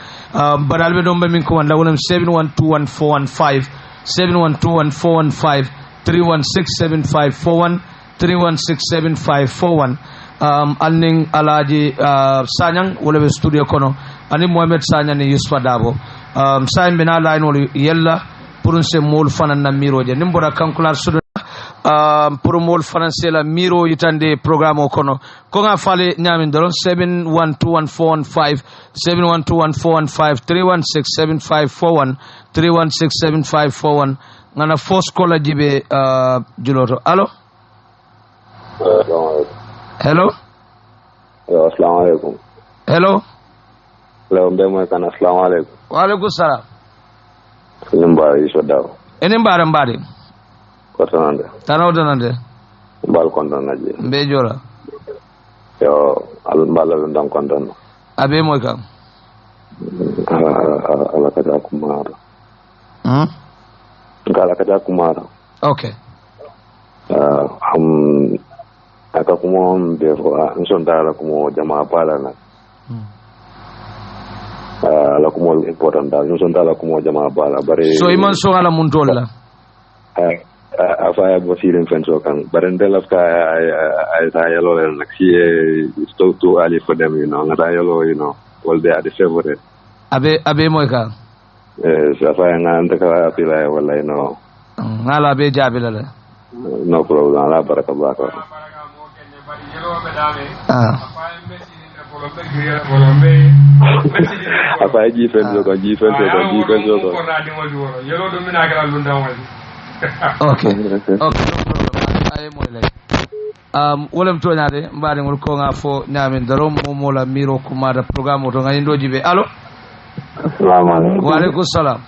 badal be don be min ko wanda wonam 71214115 71214115 3167541 3167541 anning alaji sanyang wala be studio kono ani Mohamed Sanyang ni Yusfa Dabo sayin bina line wala yella pour se mol fanan na miro je nimbora kankular sudo pour mol fanan se la miro yitande programme kono ko nga fale nyamin doron 71214115 71214115 3167541 3167541 ngana force kola jibe juloto allo hello assalamu alaikum hello hello mbe moy kan assalamu alaikum wa alaikum salam Mbari iso daw. Enen mbari. Ko tanande. Tanande. Mbal kontan naji. Mbe jora. Yo al mbal ndam kontan. Abe moy kam. Ala kata kumara. Ala kata kumara. Okay. Aka kuma befo nsonda kuma jamaa pala na. Ala kuma important da nsonda kuma jamaa pala bare. So iman so ala muntola. Afaya bosirin fenso kan bare ndelaf ka ay ta yelo like it's too early for them, ngata yelo, well they are the favorite. Abe moy ka. Afaya nganta ka pila wala ngala be jabila la. No problem. Allah barakallah. Apa ji fenso ko. Okay. Ay moy lay. Wolem to nyaade mbaade ngol ko nga fo nyamin daro mo la miro kuma da programme to ngani doji be. Allo. Assalamu alaikum. Wa alaikum salam.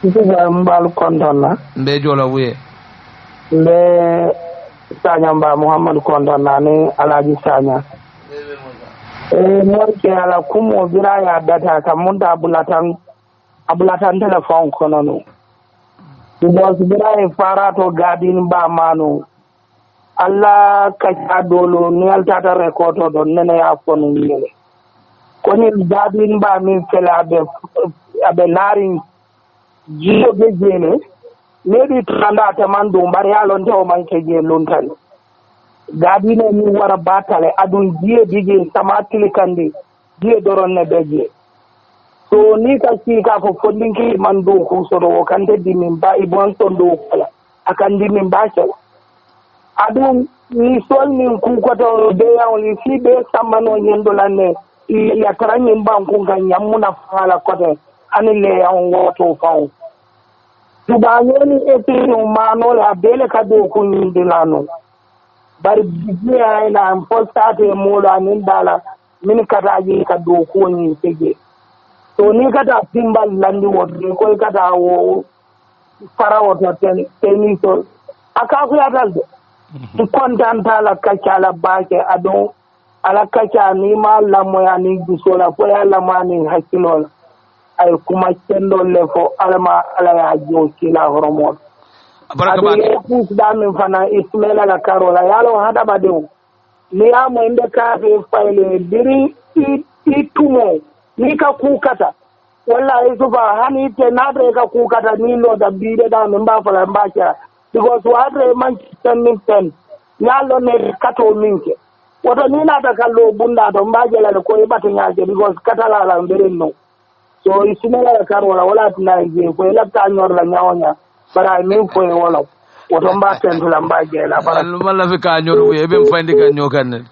Mbal konton na. Mbe jola wuye. Mbe Sanya Mba Muhammad konton na ni Alaji Sanya. Morke ala kumo bira ya data kamunta abulatan telefon kono no. Because bira fara to gadin ba manu. Allah ka dolo ni altata record do nene ya fonu nyele. Koni gadin ba min fela abe narin jiyo be jene maybe tanda taman do mbar yalon te o manke je lontan gadi ne mi wara batale adun jiye dige sama tilikandi jiye doron ne beje so ni ka ci ka ko fondinki man do ko so do kante di min ba ibon ton do kala akan di min ba so adun ni sol min ku ko to de yawli fi be samano nyendo lanne ya taranyin ban ku kan yamuna fala kote anile yawon woto fawo tubanyoni epiyo mano la bele kado kunyindilano bari bijiya ina postate mola nindala min kataji kado kunyi sege to ni kata timbal landi wodde ko kata wo farawo to teni to aka ku yatalde kontanta la kacala bake ado ala kaca ni ma lamoya ni gusola ko ya lamani hakilola ay kuma kendo le fo alama ala ya jo kila horomon baraka ba ku da min fana ismaila la karola yalo hada badu ni amo inde ka fe faile diri tumo ni ka ku kata wallahi sufa hani te nadre ka ku kata ni lo da bide da min ba fala ba kya because wadre man ten yalo ne kato minke wato ni na ta kallo bunda to mbaje la ko e batu nyaje because kata la ndere no so isumela la karola wala tunaje ko la tanyor la nyawonya bara min ko wala woto mba tentu la mbaje la bara mala fi ka nyoru we be mfandi ka nyokan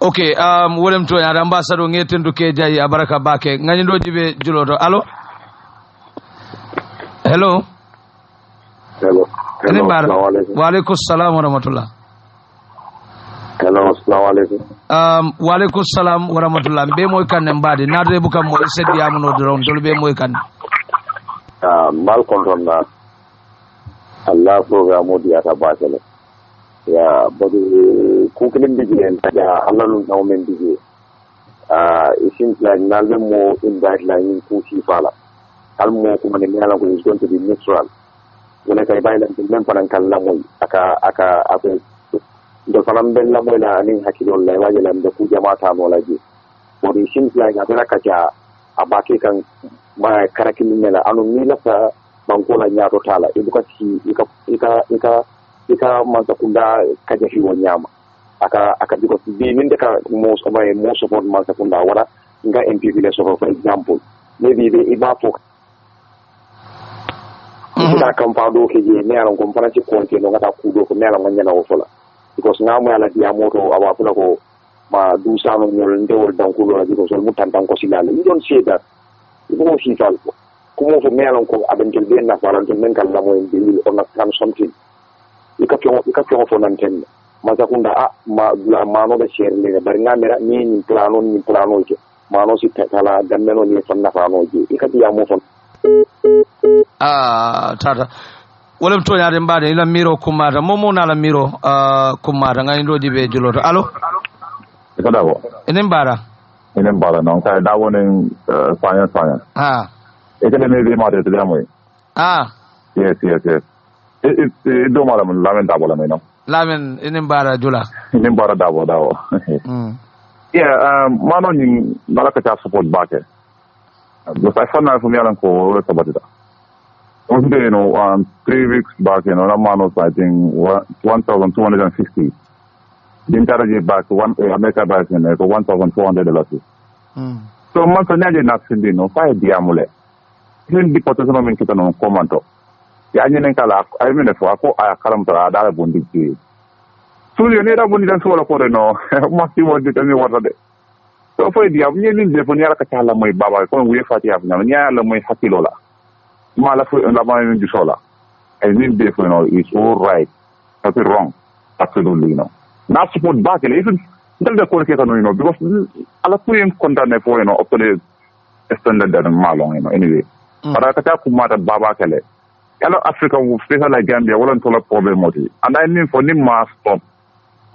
okay wolem to ya ambassador ngetendu ke jayi abaraka bake ngani do jibe juloto allo hello wa alaikum salam wa rahmatullah. Hello, assalamu alaikum. Wa alaikum salam wa rahmatullah. Be moy kan mbadi nadre bu kam moy seddi amuno doron tol be moy kan. Mal konton na Allah programme di ata basele. Ya bodu ku kelin bigi en taja Allah lu naw men bigi. Isin like nalbe mo invite la in ku si fala. Almo ko man ni ala ko is going to be neutral. Wala kay bayla même panan kan la moy aka do falam ben la moy la ni hakilon la wajala mbe ku jamaata mo la ji mo di shin la ga bela kaja abake kan ma karaki ni mela anu ni la fa banko la nyaato tala edukati ika man ta kunda kaja fi won nyama aka diko bi min de ka mo so may mo so bon man ta kunda wala nga MPP le so for example maybe be iba fo ida kampado ke je ne alon komparati konti no ngata kudo ko mela nganya na wofola because now my ala dia moto aba pula ko ma du sano nyol ndewol dankulo la diko sol mutantan ko silale you don't say that you don't see tal ko mo so melon ko abentel ben na faran to men kala mo en bil on na kan something ikapyo fo nan ten ma sakunda ma no be share le bari na mera ni plano ke ma no si tala gammeno ni fanna fa no je ikati ya mo fon tata wolem toñade mbaade ila miro kummata momo nala miro kummata ngani do jibe juloto allo ko dawo enen mbaɗa enen mbaɗa noon kay dawonen sañan e kene mi wimade to jamoy yes do mala mun lamen dabo la no lamen enen mbaɗa jula enen mbaɗa dawo mano ni nala ka support bake because I found out from yalan ko sabatida also, 3 weeks back, Ramanos, I think, 1,250. The entire back, America back in $1,400. So, months on the next, five diamole. Then the potential of Minkitan on Comanto. Yanin Kalak, I mean, if I come to Ada Bundi. So, you need a Bundy and Sola for no, must you want to tell me what are they? So, for the Avni, the Punyaka, my Baba, we fat Yavna, my Hakilola. Malafu Lama Sola. And this is all right. That's wrong. Absolutely, Not support back, even tell the court, because Alapuim content for, up to the extended Malong, anyway. But I can't come out at Baba Kele. Hello, Africa, especially like Gambia, will until a problem. And I mean for Nima stop.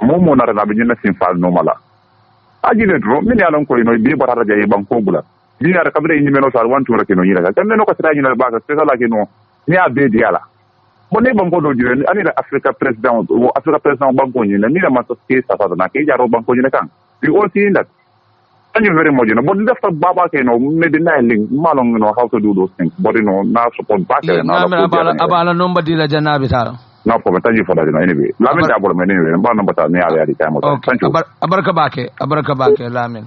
Momo na Rabina Simfal Nomala. I didn't draw many along, be but I gave Bankobula. We are covering in Menos, I want to work in United. And then, no, back, especially like near Bediala. But never go to you, I need Africa president, Africa president Banco, and need a master case as an Acadia or Banco in the camp. We all see that. Thank you very much, but left of Baba, maybe nailing Malong, how to do those things, but now support back. Abala number de la Janabita. No problem, thank you for that anyway. Lamin double anyway, and one number at the time. Thank you. Abarakabake, Lamin.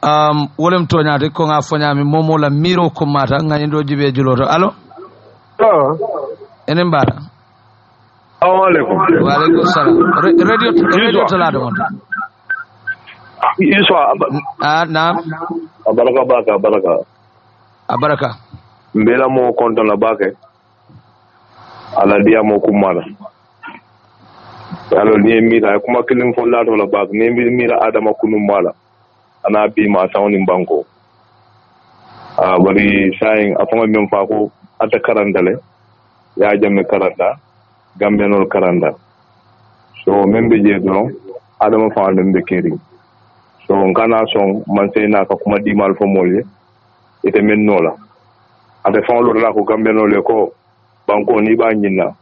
Wolem toñade ko nga foñami momo la miro ko mata ngani do jibe juloto allo enen mbara assalamu alaikum wa alaikum salam radio talado mon Yusuf naam baraka mbela mo konto la bake ala dia mo kumala alo ni mira kuma kilin fo lato la bake ni mira adama kunu mala ana bi ma sawni banko bari sayin afama min fa ko ata karandale ya jamme karanda gambenol karanda so membe je do adama fa lembe keri so ngana son man seyna ka kuma dimal fo molye ite men nola ate fa lo la ko gambenol ko banko ni ba nyina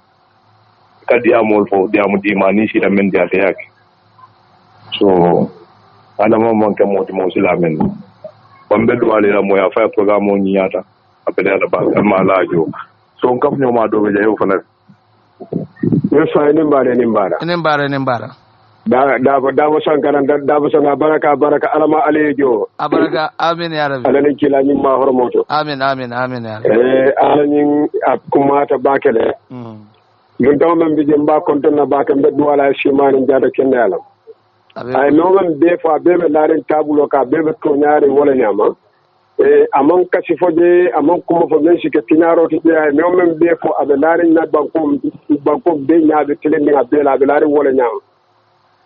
kadi amol fo diamu dimani sita men diate yak so adama manke moti mo silamen bambe do ale la moya fa programme ni yata apele ala ba ma lajo so on kafnyo ma do be jayo fana yeso ene mbara da bo sankara da bo sanga baraka alama alejo abaraka amin ya rabbi alani kila ni ma hormoto amin ya alani akumata bakele dun taw men bi jemba konton na bakam be wala shimani jada kende alam ay noman des fois bebe laaren tabulo ka bebe to nyaare wala nyama amon kasi foje amon kuma fo men sike tinaro to ay noman des fois abe laaren na banko be nyaabe telendi abe laaren wala nyama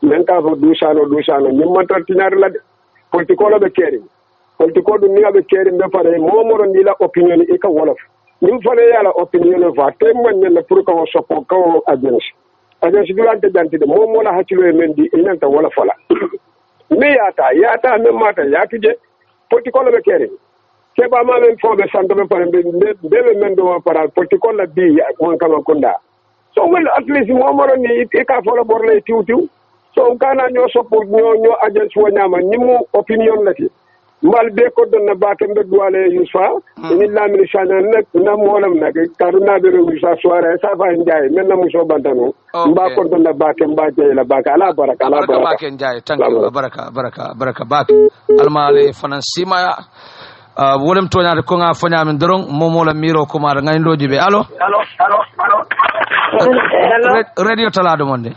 men ka fo dusano nyimman tan tinaro la politiko la be keri politiko dum ni abe keri be pare momoro ni la opinion e ka wolof nim fane yala opinion fa temman ne pour ko soppo ko agence agence durante dantide moom wala hakkilo e men di inanta wala fola mi yata men mata yakije politicole ɓe kere keɓama men foɓe santo ɓe pare mbeɓe men ɗo para politicole bi on kama kunda so wel at least momoro ni e ka fola ɓorla e tiw so kana ño soppo ño agence woñama nimmu opinion lati mbal be ko donna bake mbe duwale Yusufa ni lamini sana nak na molam nak karuna be Yusufa soare sa fa njaay men na muso bantano mba ko donna bake mba jey la bake ala baraka bake njaay tanki baraka bake almale fanan sima wolem toñade ko nga foñamen dorong momo la miro ko mara ngay ndoji be allo radio talado monde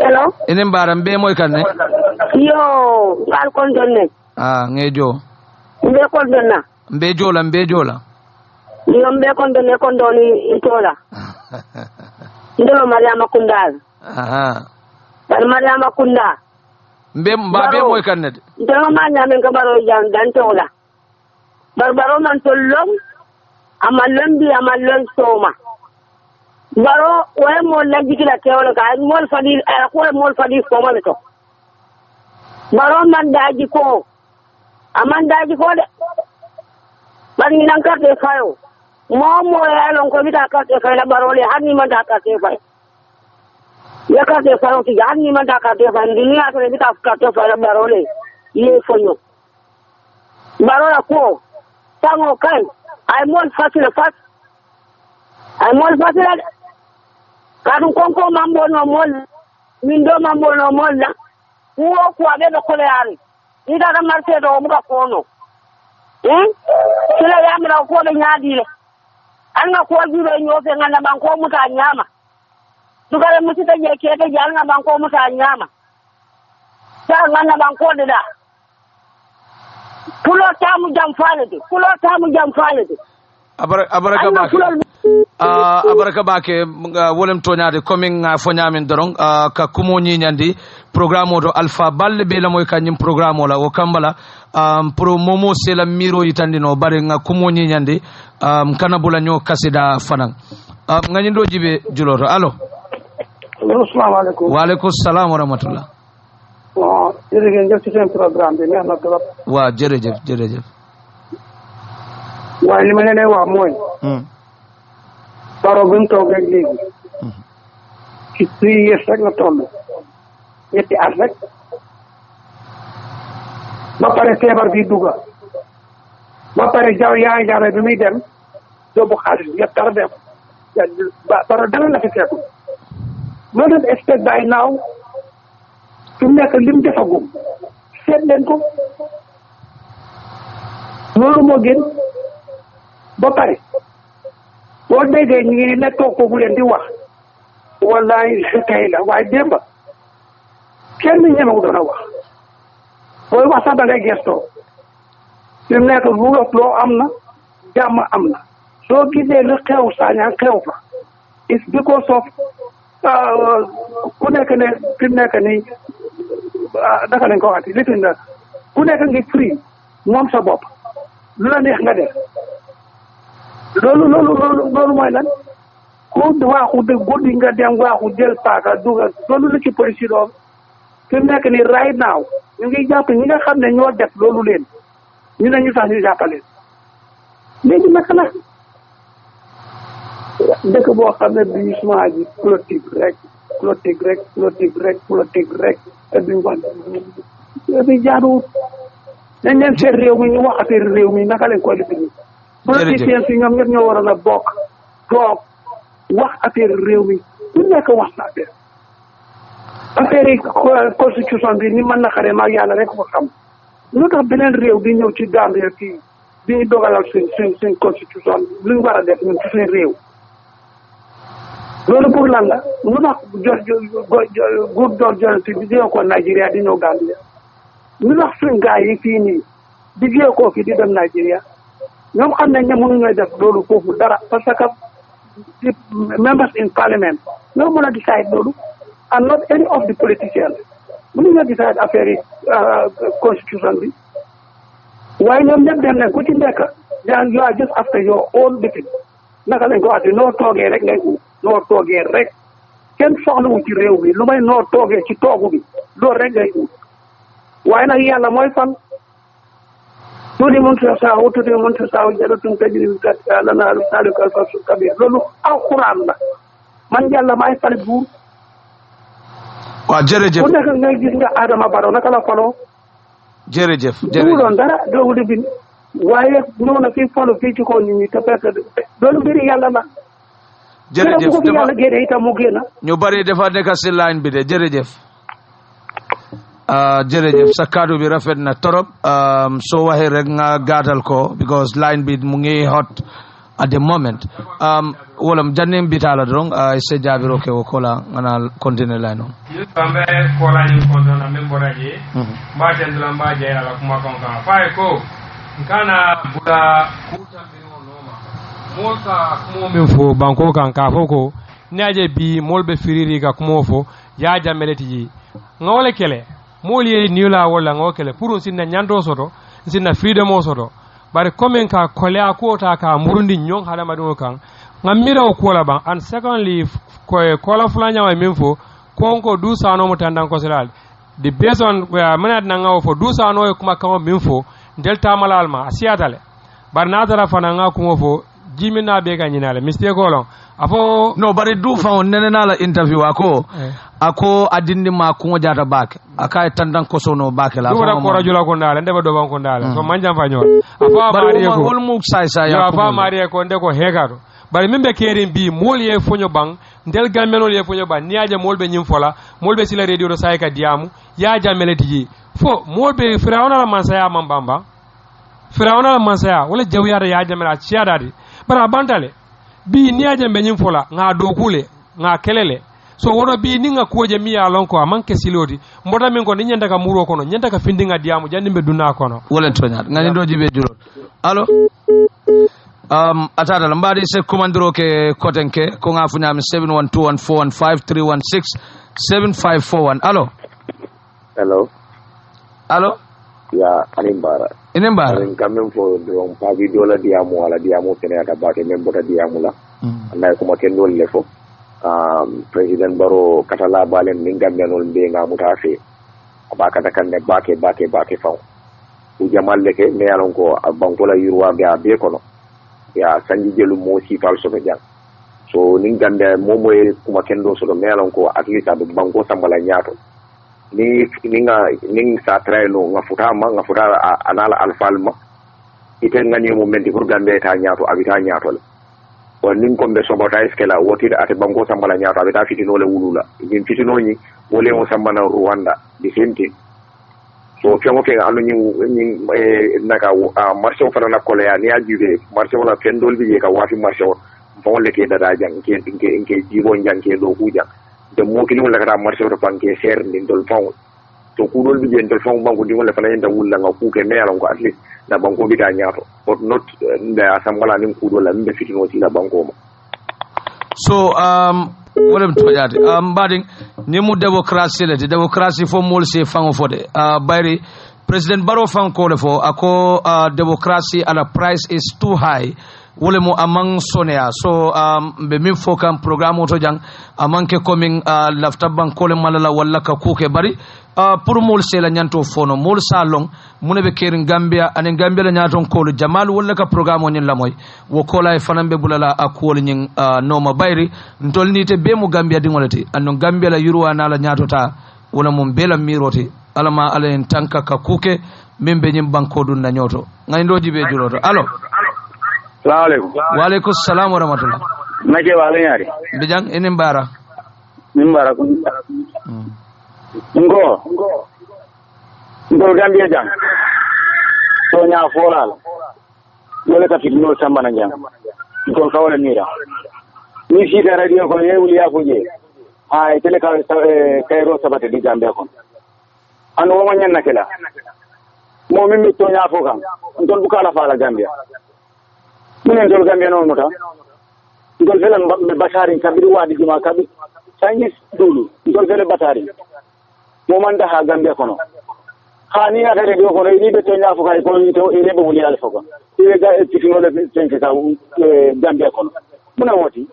hello enen mbaram be moy kanne yo ngal kon donne ngejo mbe kon donna mbe jola yo mbe kon donne kon doni itola ndelo mariama kundal bar mariama kunda mbe mba be moy kanne de ndelo ma nyamen ko baro jang dan tola baro man tollom amalon bi amalon soma baro way mo lajikila tewlo ka mol fadi ko mol fadi soma le to baro man daji ko aman daji ko de bari nan carte fayo mo ya lon ko bita carte fay la baro le hanni man da carte fay ya carte fayo ti hanni man da carte fay ni ya to bita carte fay la baro le ye fonyo baro la ko tango kai ay mol facile fat ay mol facile kadun konko mambo no mol min do mambo no mol la wo ko abe do ko le ari ni da marché do mu ka kono sila yamira ko be nyaadile anga ko juro nyofe ngana banko muta nyama dugare mutita je kete jalnga banko muta nyama sa ngana banko de da pulo tamu jam falete abaraka bake abaraka bake wolem toñade coming fo ñamin dorong ka kumo ñiñandi programme o to alpha balle be la moy kanyum programme o la o kambala pro momo c'est la miro yitandino bare nga kumo ñiñandi kana bula ño kasida fanan ngani do jibe juloto allo assalamu alaikum wa alaikum assalam wa rahmatullah jërëjëf ci seen programme bi neex na trop wa jërëjëf waaye li ma leen wax mooy baro bi mu toog rek léegi ci 3 years rek la toll ñetti at rek ba pare feebar bi dugga ba pare yaa jaare bi muy dem yóbbu xaalis yëpp dara dem baro dara la fi fekku moo doon expect by now fi mu nekk lim defagum seet leen ko loolu moo gën ba pare boo déggee ñu ngi ne toog foofu leen di wax wallaay tey la waaye démba kenn ñemewu doon a wax booy wax sax da ngay gestoo fi mu nekk loo am na jàmm am na soo gisee lu xew Sagnang xew fa it's because of ku nekk ne fi mu nekk nii daka lañ ko waxati lifin na ku nekk ngi free moom sa bopp lu la neex nga def loolu mooy lan ku waaxu de guddi nga dem waaxu jël paaka dugal loolu la ci police doom fi mu nekk nii right now ñu ngi jàpp ñi nga xam ne ñoo def loolu leen ñu ne ñu tax ñu jàppaleen léegi naka la dëkk boo xam ne bi suma ji politique rek te duñ wax bi jaaduwut nañ leen seet réew mi ñu wax affaire réew mi naka leen koy defee politiciens yi ñoom ñëpp ñoo waroon a bokk toog wax affaire réew mi bu nekk wax na affaire yi constitution bi ni mën na xaree maag yàlla rek ko xam lu tax beneen réew di ñëw ci Gambie fii di ñu dogalal suñ constitution lu ñu war a def ñun ci suñ réew loolu pour lan la lu tax góor door jonante bi di ko Nigeria di ñëw Gambie lu tax suñ gars yi fii nii di ko fi di dem Nigeria ñoom xam nañ ne mënuñoo def loolu foofu dara parce que members in parliament ñoo mën a decide loolu and not any of the politicians mënuñoo decide affaire yi constitution bi waaye ñoom ñëpp dem nañ ku ci nekk you are just after your own defit naka lañ ko waxee noo toogee rek ngay ut noo toogee rek kenn soxlawu ci réew mi lu may noo toogee ci toogu bi loolu rek ngay ut waaye nag yàlla mooy fan tuuti mën sa saaw jaratun tajri lana saliku alfasu kabir loolu alxuraan la man yàlla maay fal buur waaw jërëjëf ku nekk ngay gis nga Adama Barrow naka la faloo jërëjëf doon dara doogu di bind waaye ñëw na fii falu fii ci kaw nit ñi te fekk loolu mbiri yàlla la jërëjëf bu ko fi yàlla génne itam mu génn ñu bari dafa nekk si line bi de jërëjëf jërëjëf sa kaddu bi rafet na torop soo waxee rek nga gaatal ko because line bi mu ngi hot at the moment wolam jannim bitala dong se jabiro ke kola ngana continue line on yambe kola ni kontona memboraje mba tendula mba jaya la kuma konka fae ko kana buda kuta biwo noma moka kumo min fo banko kan ka foko nyaje bi molbe firiri ka kumo fo ya jameleti ji ngawle kele moli niula wala ngokele pour sinna nyando soto sinna freedom o soto bare comme ka kolea ko ta ka murundi nyon hala madun kan ngamira o ko la ban and secondly ko kola fulanya wa minfo konko du sano mo tandan ko silal the based on manat nanga fo du sano e kuma kan minfo delta malalma asiatale bar nadara fana nga ko fo jimina be ga nyinale mistake ko lon afo no bari du fa on nenena la interview ako adindi ma ko jata bak aka tandan ko sono bak la fa ko rajula ko ndala ndeba do ban ko ndala so manjam fa nyol afo bari wol mu sai ya ko mari ko nde ko hegato bari mimbe kerin bi mol ye fonyo bang ndel galmenol ye fonyo bang niaje molbe nyim fola molbe sila radio do sayka diamu ya jamele tiji fo molbe firawna la mansaya mambamba firawna la mansaya wala jawyara ya jamela ciadadi bara bantale bi niaje be nyim fola nga do kule nga kelele so wono bi ninga koje mi ya lonko amanke silodi mbota min ko ni nyanda ka muro kono nyanda ka findinga diamu jandimbe dunna kono wala tonya ngani do jibe juro allo atata lambadi se komandiro ke kotenke ko nga funyam 71214153167541 allo ya animbara kamen fo don pa video la diamu tene ata bate men bota diamu la Allah ko ma ken dol le fo president baro katala balen min gambenol be nga mutafe abaka takande bake faw u jamal leke me alon ko bankola yurwa be abe kono ya sanji jelu mo si fal so jang so nin gande momo e kuma kendo so do melon ko at least adu banko sambala nyaato ni sa traino ngafuta anala alfalma iten ngani mo mendi pour gande ta nyaato abita nyaato la o nin ko be sobota iskela wotida ate banko sambala nyaato abita fitino le wulula nin fitino ni wole mo sambana Rwanda di senti so fengo ke anu ni naka marché fana na kole ya ni ajibe marché wala kendol bi ka wafi marché fon le ke dada jang ke jibo jang ke do ku jang de mo kini wala ka marché to banque ser ni dol fon to ku dol bi dol fon banko di wala fana yenda wulla nga ku ke me alon ko at least na banko bi ta nyaato but not nda asambala ni ku dol la mbe fitino ti la banko ma so wala mtoyade mbading ni mu démocratie le démocratie fo mol se fango fode bayri president Barrow fanko le fo ako démocratie ala price is too high wole mo amang sonia so be min fo kam programme to jang amanke coming lafta banko le malala wala ka kuke bari pour mol se la nyanto fono mol salong munebe kerin Gambia anen Gambia la nyaton ko jamal wala ka programme nyin la moy wo ko lay fanambe bulala akol nyin no ma bayri ntolni te be mu Gambia dingolati anno Gambia la yurwa na la nyato ta wala mum bela miroti alama alen tanka ka kuke membe nyim banko dun na nyoto ngay ndoji be juroto allo assalamu alaikum wa alaikum assalam wa rahmatullah nake wala yari bijang enen bara kun ngo Gambia jang to nya foral wala ka fitno sambana jang ko kawala mira ni si ta radio ko yewuli ya kuje ay tele ka kayro sabate di Gambia kon an wo manyan nakela mo min mi to nya fo kan don bukala fala Gambia min dol Gambia non mota dol felan basharin kabiri wadi juma kabi sangi dulu dol fele batari mo man da ha Gambia kono hani ya kare do kono ni be to nya fo kay ko ni to ire be wuli al fo ko ire ga tikino le tenke ka Gambia kono muna woti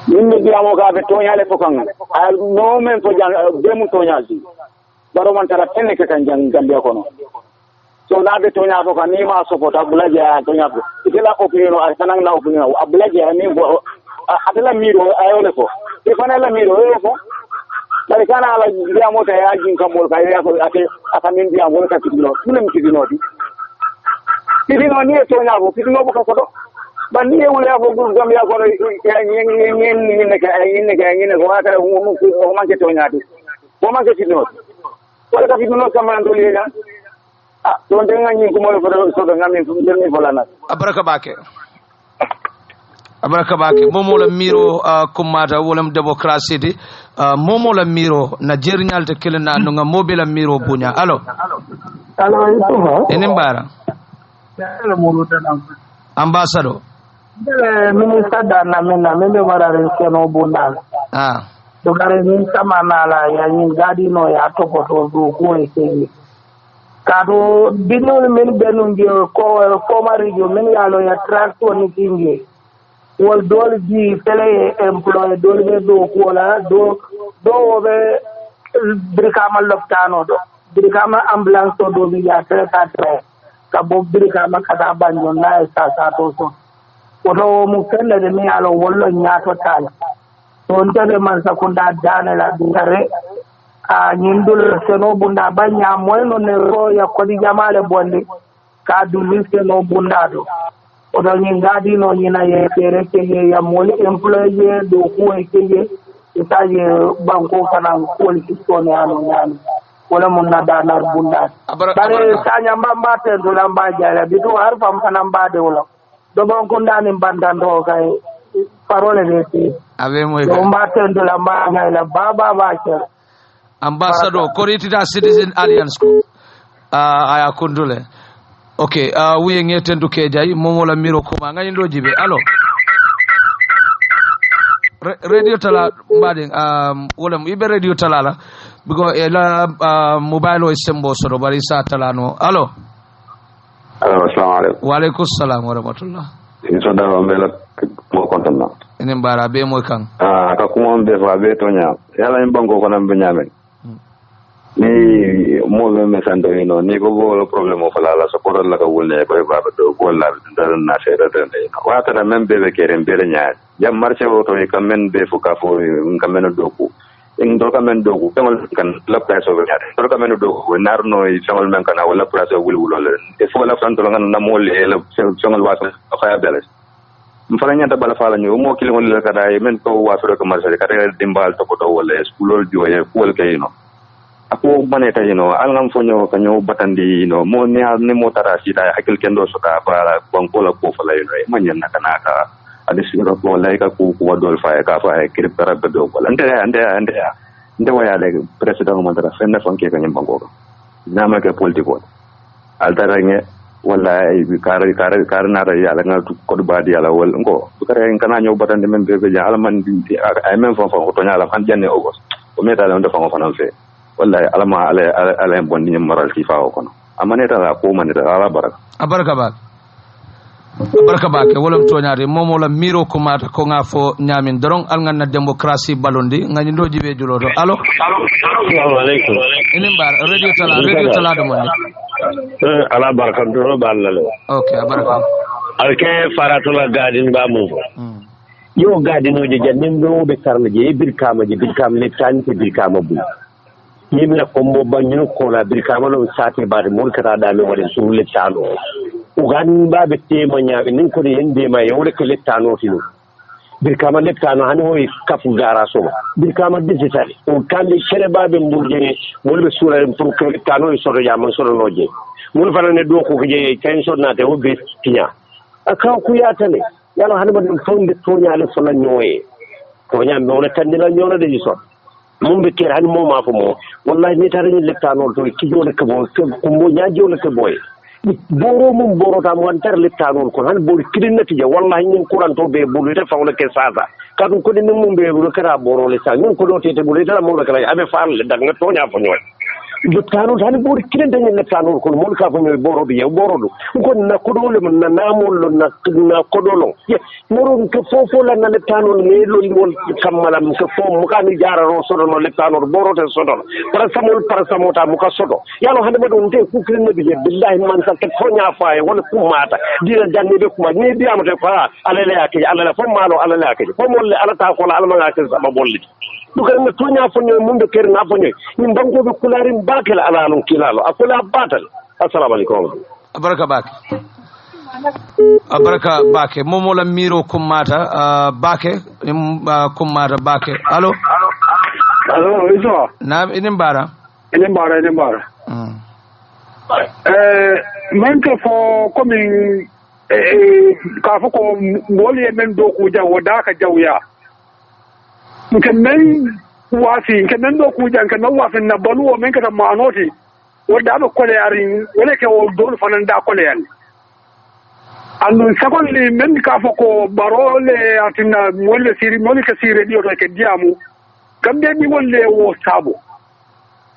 min be diamo ga be to nya le fo kan al no men fo jang be mu to nya ji baro man tara tenne ke kan jang Gambia kono so na be to nya fo kan ni ma support abulaje to nya fo itela opinion o sanang na opinion abulaje ni bo atela miro ayole fo e fana la miro e fo bari kana ala diamo ta ya jin kamol kay ya ko ata min diamo ka tidino tunem tidino di tidino ni to nya fo tidino bu ka ko do ban ni wala fo gur Gambia ko ni ne ka ko ata ko man ke to nya di ko man ke tidino wala ka tidino kama ndoli na to ndenga nyi ko mo fo so do ngami fu ni fo lana abaraka bake momo la miro kumata wolam démocratie di momo la miro na jernyal te kelena no nga mobile miro bunya allo enen bara ambassador ministre dana mena mende marare keno bundal to gare min sama nala ya nyin gadi no ya to ko do ko e ke kato binul min benunge ko komarijo min yalo ya tractor ni kinge wol dol ji tele employé dol be do ko la do be brikama loptano do brikama ambulance do bi ya tele ka bo brikama kada banjo na sa to so woto mu kelle de mi yalo wollo nyaato tala to ndele man sakunda dane la dingare a ñindul seno bunda banya moyno ne ro ya kodi jamale bonde ka du seno bunda do odo ñi ngadi no ñina ye tere ke ya moli employé do ko ke itaje banko kana ko li sone ano ñami wala mun na danar bunda bare sanya mbamba te do lamba jala bitu har fam kana mbade wala do bon ko ndani bandando kay parole ne ti ave moy do mbate do lamba ngala baba ba ke ambassador koritita citizen alliance ko aya kundule okay wiye ngeten ke jay momola miro ko ma ngani do jibe allo radio tala mbaden wala ibe radio tala la bigo ela mobile o sembo so bari sa tala no allo assalamu alaikum wa alaikum assalam wa rahmatullah so da mela mo kontana enen bara be moy kan ka kuma be fa be tonya yala en bango ko nam be nyame ni mo me sando ino ni ko go problème o fala la so ko la ka wolle ko ba do ko la dal na sera tan wa ta men be be keren be nyaa jam marché o to kam men be fu ka fo kam men do ko en do kam men do ko kan la place o nyaa do kam men do ko narno e samol men kana wala place o wul wul e fo la fanto ngana na mo le la samol wa fa ya beles mfala nyata bala fala nyo mo kili ngol la kada e men ko wa fero ko marché kada dimbal to ko do wala school joye fuel kay no ako baneta alngam fonyo kanyo batandi mo ne mo tara sita akil kendo soka para banko la ko fala manyen nakanaka adisiro ko laika ku wadol fa ka fa kirip tara bedo ko ande waya de president mo tara fenna fonke kanyo banko nama ke politiko altarange wala kar na ra yala nga ko badi yala wol ngo kare kana nyo batandi men be alman ay men fon to nyala fan janne ogos o meta la ndo fa fa fe wallahi alama ala bondi nyam maral ki faawo kono amane ta ko man ta ala baraka ba ke wolum toñaade momo la miro ko mata ko ngafo nyamin dorong al nganna démocratie balondi ngani do jibe julodo allo assalamu alaykum enen bar radio tala do mon ala baraka do ballale okay baraka alke faratula gadin ba mu yo gadino je jannim do be sarna je birkama le tanti birkama bu yimla kombo banyu ko la birkama no sati baade mon kata dame wadi sulle tano ugan ba be tema nyaabe nin ko yende ma yewle ko lettano tino birkama lettano hani hoy kafu gara so birkama digital o kande kere babe mbulje wolbe sura pour ko lettano so do yamon so do noje mun fana ne do ko je kay so na te o be tinya aka ku yatale yalla hani ba dum fonde tonya le so la nyoye tonya me wala kandila nyona de so mun be kere hani mo ma fo mo wallahi ni tare ni lettano to ki jole ko bo ko mo nyaajo le ko boy boro mum boro tam wan tar lettano ko han bori kidinati je wallahi ñin kuranto be bulu te fawle ke sasa kadum ko ni mum be bulu kara boro le sa ñin ko do tete bulu dara mo la kala abe faal le dag nga toña fo ñoy lettano tan bori kidinta ñin lettano ko mo ka fo ñoy boro bi yow boro do ko na ko do le na namol lo na ko do lo moro ko fofo la na lettano ne lo wol kamalam ko fo mo ka ni jararo sodo no lettano boro te sodo para samota mo ka sodo yalo hande ma do nte ku kidinna bi billahi man sa ke toña faaye wala kumata dina janni be kuma ni biya mata fa alale yake alale fo malo alale yake fo molle alata ko la alma ngake sama bolli dugal na toña fo ñoy mum be ker na fo ñoy ni banko be kularim bakela alalum kilalo akula batal assalamu alaikum baraka bake momo la miro kumata bake bake allo iso na inin bara man ka fo komin ka fo ko moli men do ku jawo da ka jawya nke men wafi nke men do ku jan kan wafi na balu o men ka ma anoti wanda ba kole arin wala ke o do fanan da kole yan andu secondly men ka fo ko barole atina moli ka siri dio to ke diamu gambe ni wolle wo sabo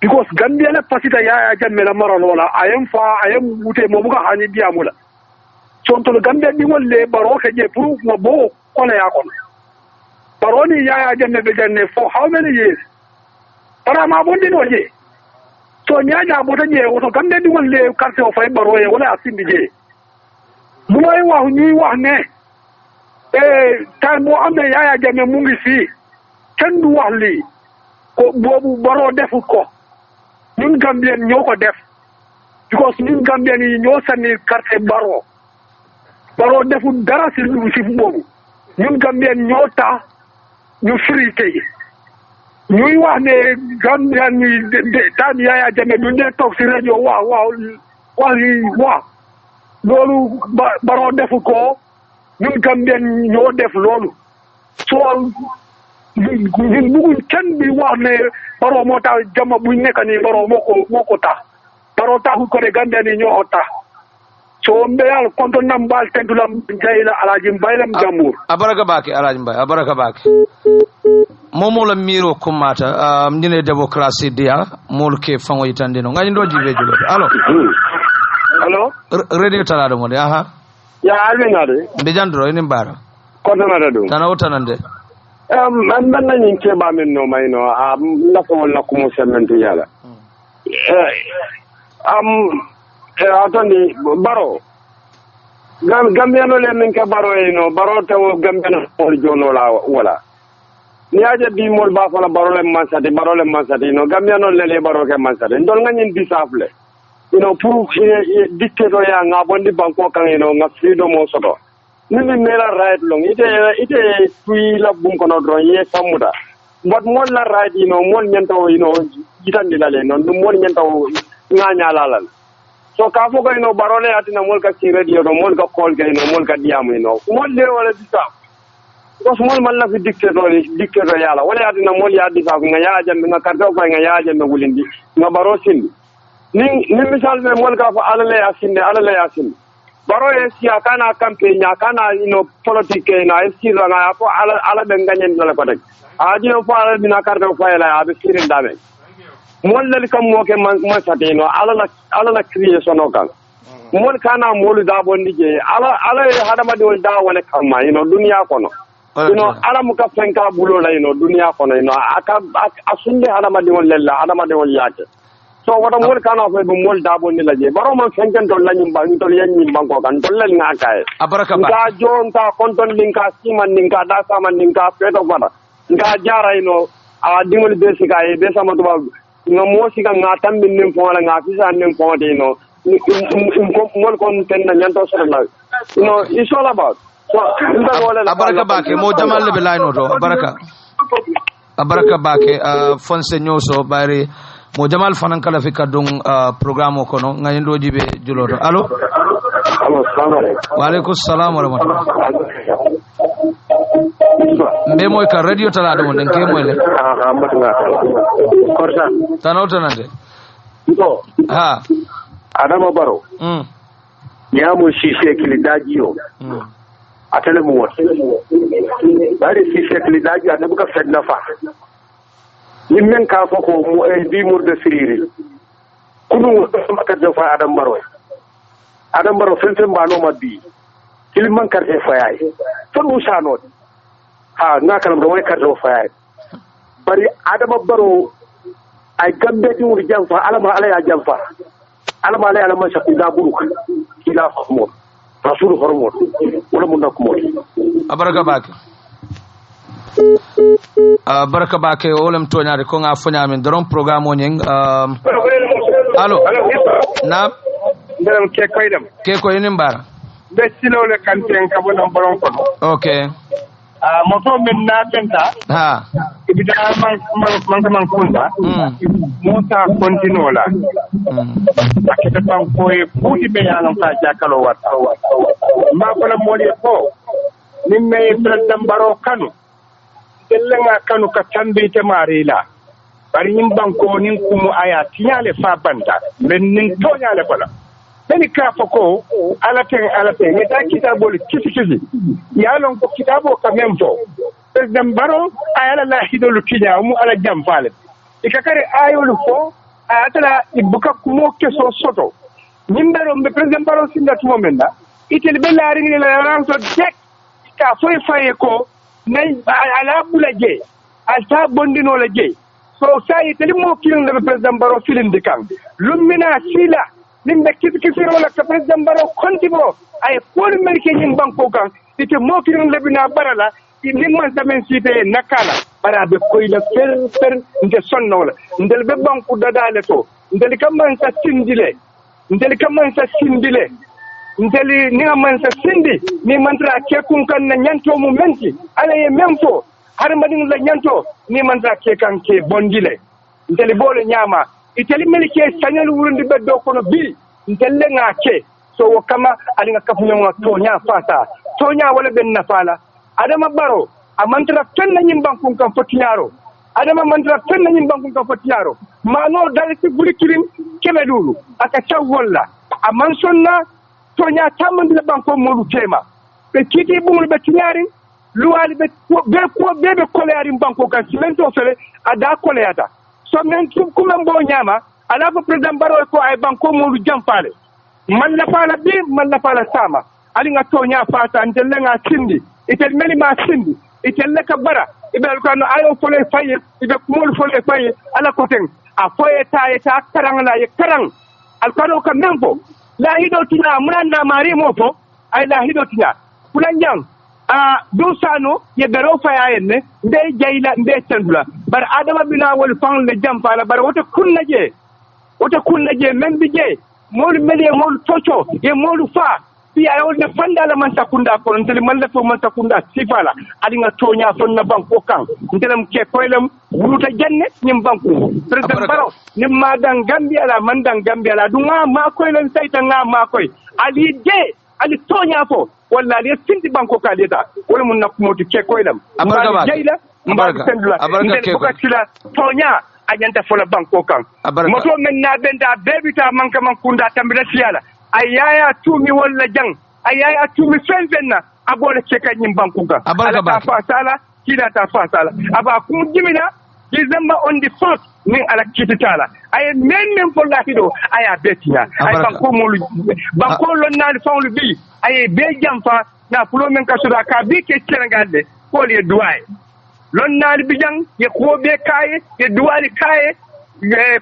because Gambia la pasita ya jamme la maron wala ayam wute mo buga hani diamula so to Gambia di wolle baro ke je pour mo bo kono ya kono baro ni ya jamme be janne for how many years para ma bondi no je so nyaaja bota je woto Gambia di wolle carte o fay baro ye wala asindi je bu may wax ñuy wax ne tan bo amne ya jamme mu ngi fi kenn du wax li ko bobu baro defu ko ñun Gambien ñoo ko def because ñun Gambien yi ñoo sànni carte baro defu dara si boobu ñun Gambien ñoo tax ñu firi tey ñuy wax ne Gambien ñi daan Yaya Jammeh duñ dee toog si rajo wax loolu baro defu ko ñun Gambien ñoo def loolu soo ñun bëgguñ kenn bi wax ne baro moo tax Jammeh buñ nekk nii baro moo ko tax baro taxul ko de Gambien yi ñoo tax so mbeyal konto nam bal tentulam jayla alaji mbaylam jamur abaraka baki alaji mbay abaraka baki momo la miro kumata ndine démocratie dia mol ke fango yitandino ngani ndo jibe julo allo radio talado mo de aha ya albenade be jandro ene mbara konto na do tana wotanande man nañu ke ba men no mayno la ko wala ko mo sementu yala atandi baro Gambiano le min ka baro no baro taw Gambiano ko jono la wala ni aje bi mol ba fala baro le mansati no Gambiano le baro ke mansati ndol ngani disable pour dictator ya nga bondi banko kan nga freedom o soto ni mera right long ite tui la bum kono dron ye samuda but mol la right mol nyento jitandi la le non mol nyento nganya lalal so ka fo ko barole atina mol ka ci radio no mol ka call ke mol ka diamu mol le wala disa ko mol man la fi dictator yala wala atina mol ya disa nga ya jam nga karto ko nga ya jam wulindi nga baro sin ni misal me mol ka fa alale yasin baro e siya kana campaign kana politique na esira nga ko ala be ganyen la ko tek aji no fa ala bina karto ko yala abe sirin dame mol lali kam mo ke man satino ala la creation o kan mol kana mol da bondi je ala hadama de da wala kam dunya kono ala mu ka fenka bulo la dunya kono aka asunde hadama de lella hadama de yaake so wata mol kana fe be mol da bondi la je baro man fenken to la nyim bang to yen nyim banko kan to lel nga kay abaraka ba nga jonta konton linka siman ninka da sama ninka feto fata nga jara a dingol be sikaye be sama to nga mosi ka nga tambi nim fo la nga fisa nim fo de mol kon ten na nyanto so la it's all about so abaraka bake mo jamal le line to abaraka bake fonse nyoso bari mo jamal fanan kala fi kadung programme ko no nga ndo jibe juloto allo assalamu alaykum wa alaykum assalam wa rahmatullah mbe moy ka radio tala do den ke moy le korsa tanawta nande ko ha adama baro ya mo shishe kili dajiyo atele mu won bari shishe kili dajiyo adabu ka fedna fa nimmen ka fa ko mo e bi murde siriri kunu maka do fa adam baro fenfen mbano mabbi kilman karte fayay fon usano ha ngakal do way karte fayay bari adama baro ay gambe di wuri jamfa alama ala ya jamfa alama ala alama shakunda buruka ila khumur rasul hormon wala mun nakumur abaraka bake baraka bake wolem toñade ko nga foñamin doron programme o ñeng allo na ndem ke koy ni mbara be silole kanten kabonam boron ko okay moto min na tenta ha ibida man kunda mota continue la akita tan koy puti be yalan ta jakalo wata ma ko la moli ko nim me president baro kanu delenga kanu ka tambi te marila bari nim banko nin kumu aya tinyale fa banta men nin tonyale bala beni ka fako alate ne ta kitabol kisi yalon ko kitabo ka memfo president baro ayala la hidolu kinya mu ala jamfale ikakare ayolu fo atala ibuka kumo keso soto nimbero mbe president baro sinda tumo menna itel be laari ni la ranto dek ka foy faye ko nay ala bulaje alta bondino la je so say itel mo kilin le president baro filin dikan lumina sila nimbe kisiro la ka president baro kontibo ay pol merke nyim banko kan ite mo kilin le bina barala ni man tamen site nakala bara be koyla fer nde sonnola ndel be banku dadale to ndel kam man sa sindile ndel kam man sa sindile ndeli ni man sa sindi ni mantra ke kun kan na nyanto mu menti ala ye memfo har madin la nyanto ni mantra ke kan ke bondile ndeli bole nyama iteli melike sanal wurundi be do kono bi ndelle nga ke so kama ali nga kafu nyonga to nya fata to nya wala ben nafala adama baro a mantra tan na nyim bankun kan fotiyaro adama mantra tan na nyim bankun kan fotiyaro mano dalati buri kirim kebe lulu aka tawalla a man sonna to nya tamande le banko molu tema be kiti bumul be tinyari luwali be koleari banko kan simento fele ada koleata so men kuma mbo nyama ala ko president baro ko ay banko molu jampale man la pala sama ali nga to nya fata ndelle nga tindi itel meli ma sindi itel ka bara ibel ko no ayo fole faye ibe kumol fole faye ala ko ten a foye ta karang la ye karang al kano ka membo la hido tina munanda mari mofo ay la hido tina kulanjang a dosano ye bero faya yenne nde jayla nde tandula bar adama bina wol fang le jampala bar woto kunna je membi je molu meli molu tocho ye molu fa fi ay wol ne fanda la man takunda ko ntele man la fo man takunda sifala ali nga tonya fonna banko kan ntelam ke koylam wuruta janne nyim banko president baro nim ma dan gambia la man dan gambia la dunga ma koylan sayta nga ma koy ali de ali tonya fo walla ali sindi banko ka leta wala mun nakmoto ke koylam abaraka jeyla abaraka ke ko sila tonya anyanta fola banko kan moto men na benda bebita manka man kunda tambira siyala ayaya tumi walla jang ayaya tumi fenfenna abole cheka nyim banku ga ala ta fasala kila ta fasala aba kum jimina December on the 4th min ala kititala ay men fo lafido aya betia ay banko molu banko lon na fawlu bi ay be jamfa na pulo men ka suda ka bi ke Senegal ko le duway lon na bi jang ye ko be kaye ye duwali kaye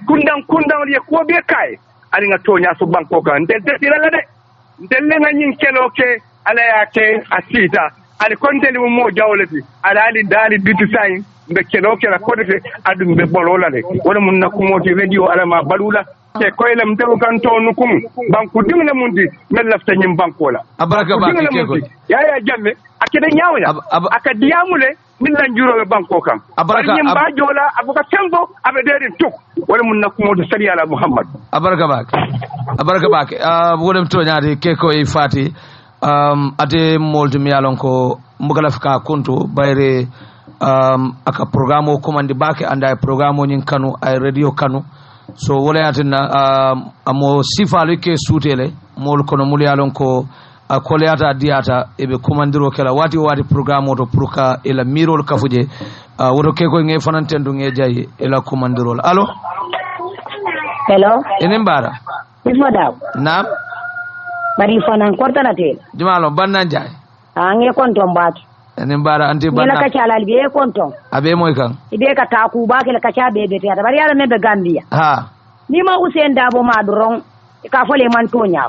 kundang ye ko be kaye ali nga tonya so banko kan del la de del nga nyin keloke ala yake asita ali konteli mo jawlati ala ali dali bitu sai be keloke la kodete adum be bolola le wala mun nakumoti radio ala ma balula te koylam te kan to nukum banku dimle mundi mel lafta nyim banko la abaraka ba ke ko ya jamme akede nyawya aka diamule min lan juro banko kan abaraka nyim ba jola abuka tembo abe derin tuk wala mun nakumoti sari ala muhammad abaraka bake wodem to nyaade ke ko e fati ate molto mi alon ko mbugala fika konto bayre aka programme o commande bake anda programme nyin kanu ay radio kanu so wala yatina amo sifalu ke sutele mol kono mul yalon ko koleata diata ebe commandiro kala wati programme to purka ela mirol kafuje woto ke ko nge fanantendu nge jayi ela commandiro allo hello enen bara ifo daw naam bari fanan kortana te jumalo bannan jaay nge konton baatu enen bara anti banna la kacha la be konton abe moy kan ibe ka taku ba ke la kacha be be ta bari yalla mebe gambia ha ni ma usen dabo ma duron ka fole man tonya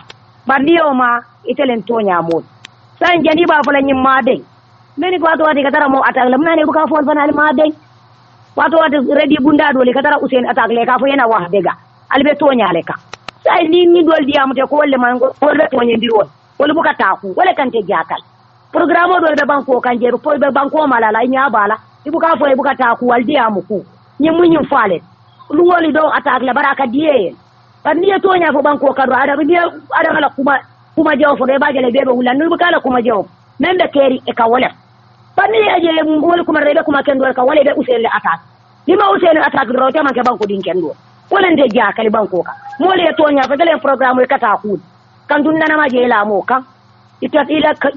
bandi o ma itelen tonya mo san jani ba fole nyim ma de meni ko wato ka tara mo atak lam nane bu ka fol fanal ma de wato ready bunda dole ka tara usen atak le ka fo yana wax dega albe tonya le ka sai ni dol diam te ko wala man ko wala tonya ndirwon wala bu ka taku wala kan te jakal programme do be banko kan jeru po be banko malala nya bala ibu ka fo ibu ka taku wal diam ku nyim munyin fale lu woli do attaque la baraka diye par ni to nya fo banko kadro ada bi ada kala kuma jaw fo be bagale be wulan nu kala kuma jaw membe keri e ka wala par ni aje wol kuma rebe kuma kendo ka wala be usel attaque lima usel attaque do te man ke banko din kendo wala nde ja kali banko ka mole to nya fo dele programme ka ta ku kan dun nana ma je la mo ka ila ka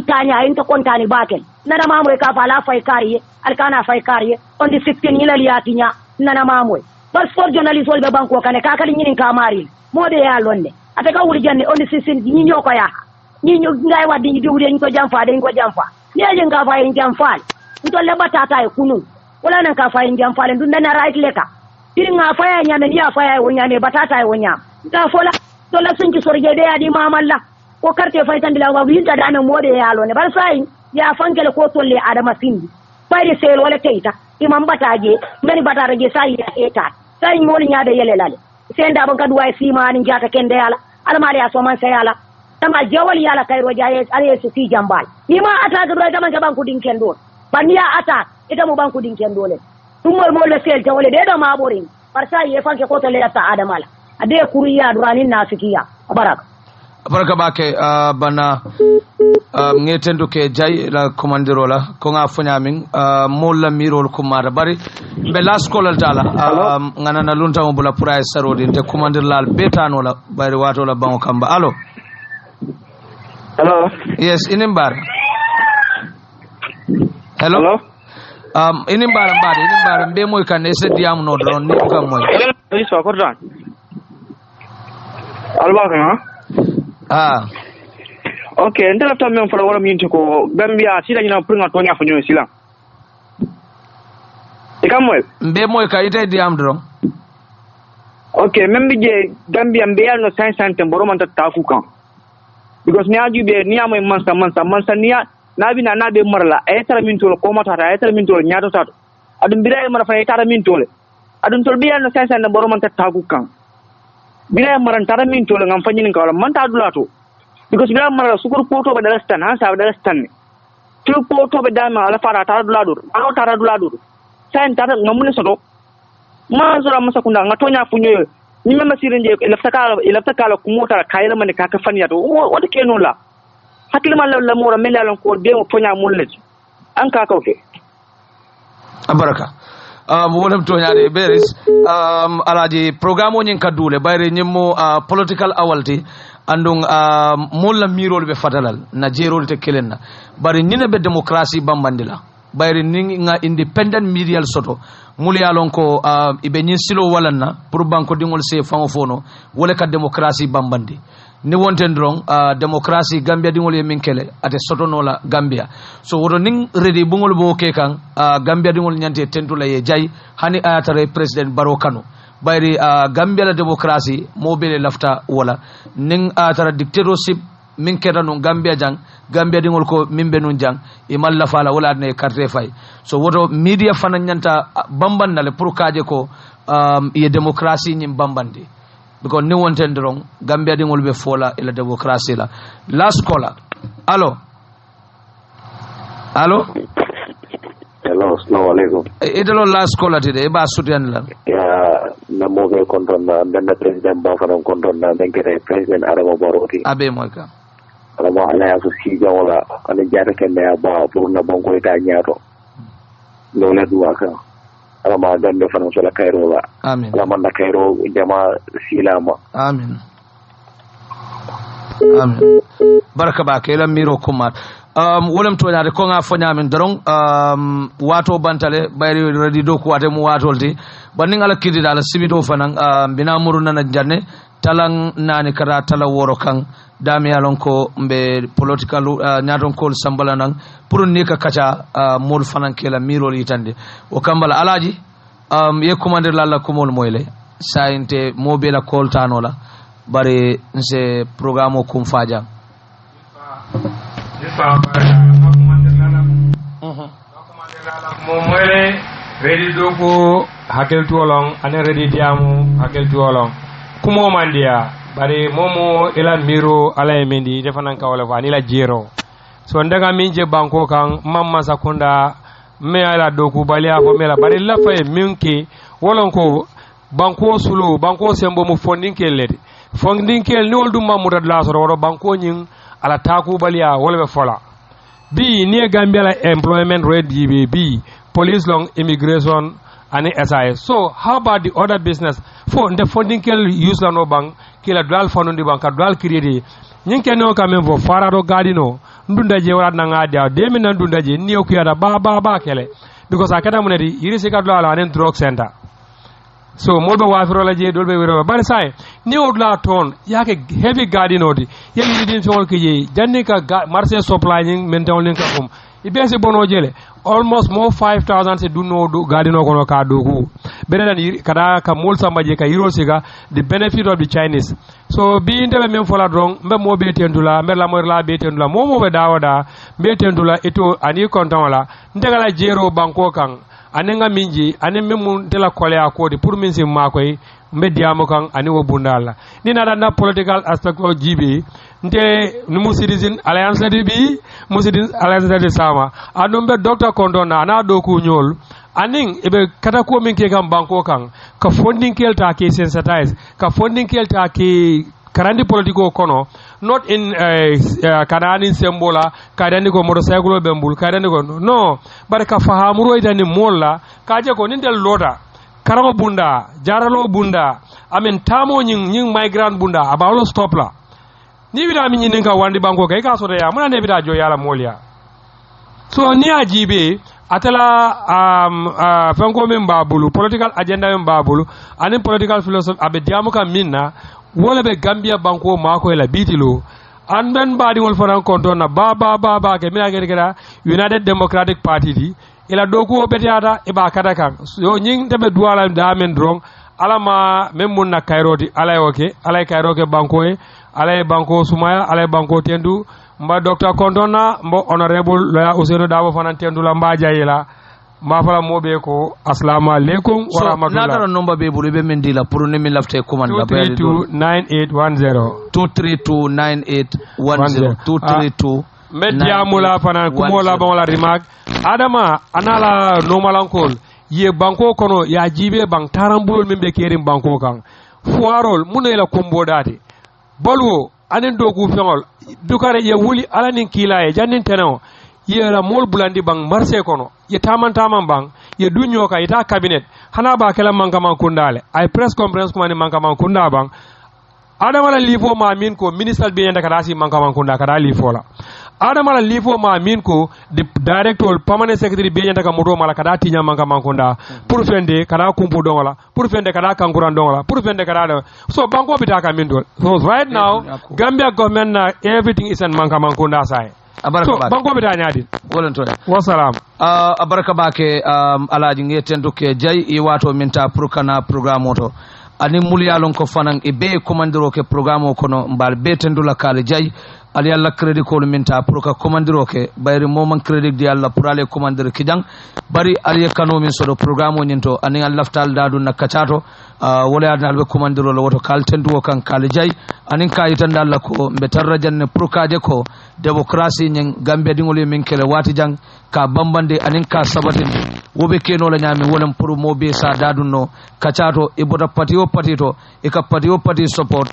itanya in to kontani bakel nana ma mo ka fala fay kariye alkana fay kariye on di 16 ila liyatinya nana mamoy bar sport journalist wol be banko kane ka kali nyinin ka mari mode ya londe ate ka wuri janne on sisin ni nyoko ya ni nyo ngai wadi ni diwde ni ko jamfa de ko jamfa ni aje nga fa yin jamfa to le batata e kunu wala nan ka fa yin jamfa le dun na right leka irin nga fa ya nyame ni ya fa ya wonya ne batata e wonya ta fola to la sun ki sorje de ya di mamalla ko karte fa tan dilawa wi ta dana mode ya londe bar sai ya fankele ko tolle adama sindi fayde sel wala teita imam bataje ngani bataraje sai ya eta sai moni nyaade yelelale senda ban kadu way simani jata kende yala almali asoman sayala tama jawal yala kayro jaye ale su fi jambal ni ma ata ga dama ga banku din kendo baniya ata ita mo banku din kendo le tumol mo le sel jawale de do ma borin parsa ye fanke ko tolle ta adamala ade kuriya duranin nasikiya baraka bake bana ngetendo ke jay la commandero la ko nga fonyamin molla mirol ko mara bari be las kolal tala ngana na lunta mo bula pura sarodi te commander lal betano la bari wato la bango kamba allo yes inimbar hello inimbar be moy kan ese diam no don ni ko moy so ko dan alba okay ndela to men fara wala minti ko Gambia sila nyina pringa to nya fanyo sila ikamwe mbe moy ka ite diam dron okay membi je Gambia mbe yal no 500 mboro man ta ku kan because ni aju be ni amoy mansa niya nabi na nabe marla ay tara min tolo ko mata ay tara min tolo nyaato tato adum bira mara fa ay tara min tolo adum tol be yal no 500 mboro man ta ku kan bila maran tara min tolo ngam fanyin kawala man ta dulato because bila mara sukur poto be dalastan ha sa dalastan tu poto be dama ala fara tara duladur ano tara duladur sain tara ngamune soto ma zura masa kunda ngatonya funyo ni mema sirinje ilafta kala kumota kayela mane kaka fanya to wada keno la hakil man la mora melalon ko be mo tonya mullaji an ka kawke abaraka wolem toñade beris alaji programme o ñin kaddule bayre ñimmo political awalti andung molla mirol be fatalal na jerol te kelenna bari ñina be démocratie bambandila bayre ni nga independent media soto mulyalon ko ibe ñin silo walanna pour banko dingol se famo fono wala ka démocratie bambandi ni wonten dron démocratie Gambia dingol ye min kele ate soto no la Gambia so woto ning redi bungol bo ke kan Gambia dingol nyante tentula ye jay hani atare president Barrow Kano bayri Gambia la démocratie mo bele lafta wala ning atara dictatorship min keta no Gambia jang Gambia dingol ko mimbe nun jang e malla fala wala ne carte fay so woto media fana nyanta bamban nale pour kaje ko ye démocratie nyim bambandi because ni wonten dron Gambia dingol be fola ila démocratie la last caller allo assalamu alaikum idelo last caller tide ba sutian la ya na mo be konton na ben president ba faram konton na ben kete president Adama Barrow ti abe mo ka ala ala ya so si jawla ala jara ken ya ba pour na bon ko ita nyaato lo la duwa ka ala ma gande faram so la kayro la amin ala man na kayro jama silama amin baraka ba ke la miro kumat wolam to nyaade ko nga fonya min dorong wato bantale bayri redi do ko wate mu watolti banning ala kidi dala sibito fanan bina muruna na janne talang nani kara tala woro kan dami alon ko mbe political nyaton ko sambala nan pour ni ka kacha mol fanan kela miro litande o kambala alaji ye commander la ko mol moyle sainte mobile call tanola bare nse programme kum faja mo moyle ready do ko hakel tuolong ane ready diamu hakel tuolong kumo mandia bari momo ila miro ala emendi defanan ka wala fa ni la jero so ndaga minje banko kan mamma sakunda me ala do ku bali afo mela bari la fay minki wolon ko banko sulu banko sembo mu fondinkel ni wol dum mamuda la so woro banko nyin ala taku balia wala be fola bi ni Gambia la employment rate bi police long immigration and SIS. So how about the other business for the funding use la no bank kila dual fund di bank dual create nyin ken no kamen vo farado gadino ndunda je wala na ngada de min ndunda je ni o kiyada ba kele because akada munedi yiri sika dual anen drug center so molbe wafirola je dolbe wiro bare sai ni odla ton yake heavy garden odi yeli din fewol ke je janni ka marché supply ning mentawlin ka ibesi bono jele almost more 5000 se dunno do gadino kono ka do ku benen kada ka mol sambaje ka hero siga the benefit of the Chinese so bi ndebe men fola drong mbe mo be tendula mbe la mo la be tendula mo be dawada be tendula eto ani konton la ndegala jero banko kan anenga minji anen memu tela kole akodi pour min sim makoy mbe diamo kan ani wo bundala ni na political aspect of GB nte numu citizen alliance de bi musidin alliance de sama anombe doctor kondona ana do ku nyol aning ebe kata ko min ke gam banko kan ka funding kelta ke sensitize ka funding kelta ke karandi politiko kono not in kanani sembola kadani ko motorcycle bembul kadani ko no bare ka fahamuro itani molla kaje ko nindel loda karamo bunda jaralo bunda amen tamo nyin migrant bunda abawlo stop la ni wida mi nyin ka wandi banko kay ka soto ya muna ne bida jo yala molia so ni ajibe atala fanko men babulu political agenda men babulu ani political philosophy abe diamu ka minna wala be Gambia banko mako la bitilo an ben badi wol fanan konton na ba ke mina gere United Democratic Party di ila doku obetiata e ba kada kan yo nyin tebe duwala da men drong alama memmun na kairoti alay oke alay kairoke banko e alay banko sumaya alay banko tendu mba docteur kontona mbo honorable loya Ousainou Dabo fanan tendu la mba jayela ma fala mobe ko assalamu alaikum wa rahmatullah nadara nomba be bulu be men dila pour ne mi lafte commande la 2329810 2329810 media mula fana kumola bawla rimak adama anala nomalankol ye banko kono ya jibe bang tarambul membe kerim banko kan fuarol munela kombo date bolwo anen dogu fengol dukare ye wuli alanin kilaye jannin teneo ye la mol bulandi bang marse kono ye taman bang ye dunyo ka ita cabinet hana ba kala mankaman kundale ay press conference ko mani mankaman kunda bang adama la lifo ma min ko minister be yanda kadasi mankaman kunda kada lifo la adama la lifo ma min ko the director permanent secretary be yanda ka modo mala kada tinya mankaman kunda pour fende kada kumpu dongola pour fende kada kankuran dongola pour fende kada so banko bitaka min do so right now Gambia government na everything is in mankaman kunda sai so banko bita nyaadi wolonto wassalam abaraka bake alaji ngeten ke jay i wato minta pour kana programme to ani mulyalon ko fanan e be commandiro ke programme kono mbal be tendula kale jay ali alla credit ko minta pour ka commandiro ke bayri momon credit di alla pour ale commander ki jang bari ali kano min so do programme nyinto ani alla laftal dadu nakachato wala adal be commandiro lo woto kal tendu kan kale jay anin kayitan dalla ko be tarrajanne pour kaje ko démocratie nyen Gambia dingol min kele wati jang ka bambande anin ka sabatin wobe keno la nyami wolam pour mo be sa dadunno kachato e bota patio patito e ka patio pati support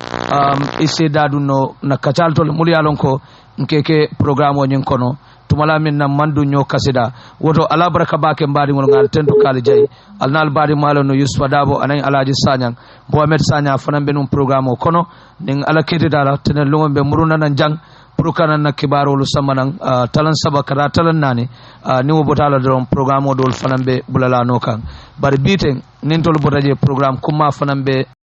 e se dadunno na kachalto mulyalon ko nkeke programme nyen kono tumala min na mandu nyo kasida woto ala baraka bake mbadi ngol ngal tentu kali jay alnal badi malo no Yusuf Dabo anan alaji sanyang Mohamed Sanya fanan benum programme kono ning ala kete dala tenen lungo be muruna nan jang purukana na kibarolu samanan talan saba kara talan nani ni wo botala dron programme dol fanan be bulala no kan bari biten nin tol botaje programme kuma fanan be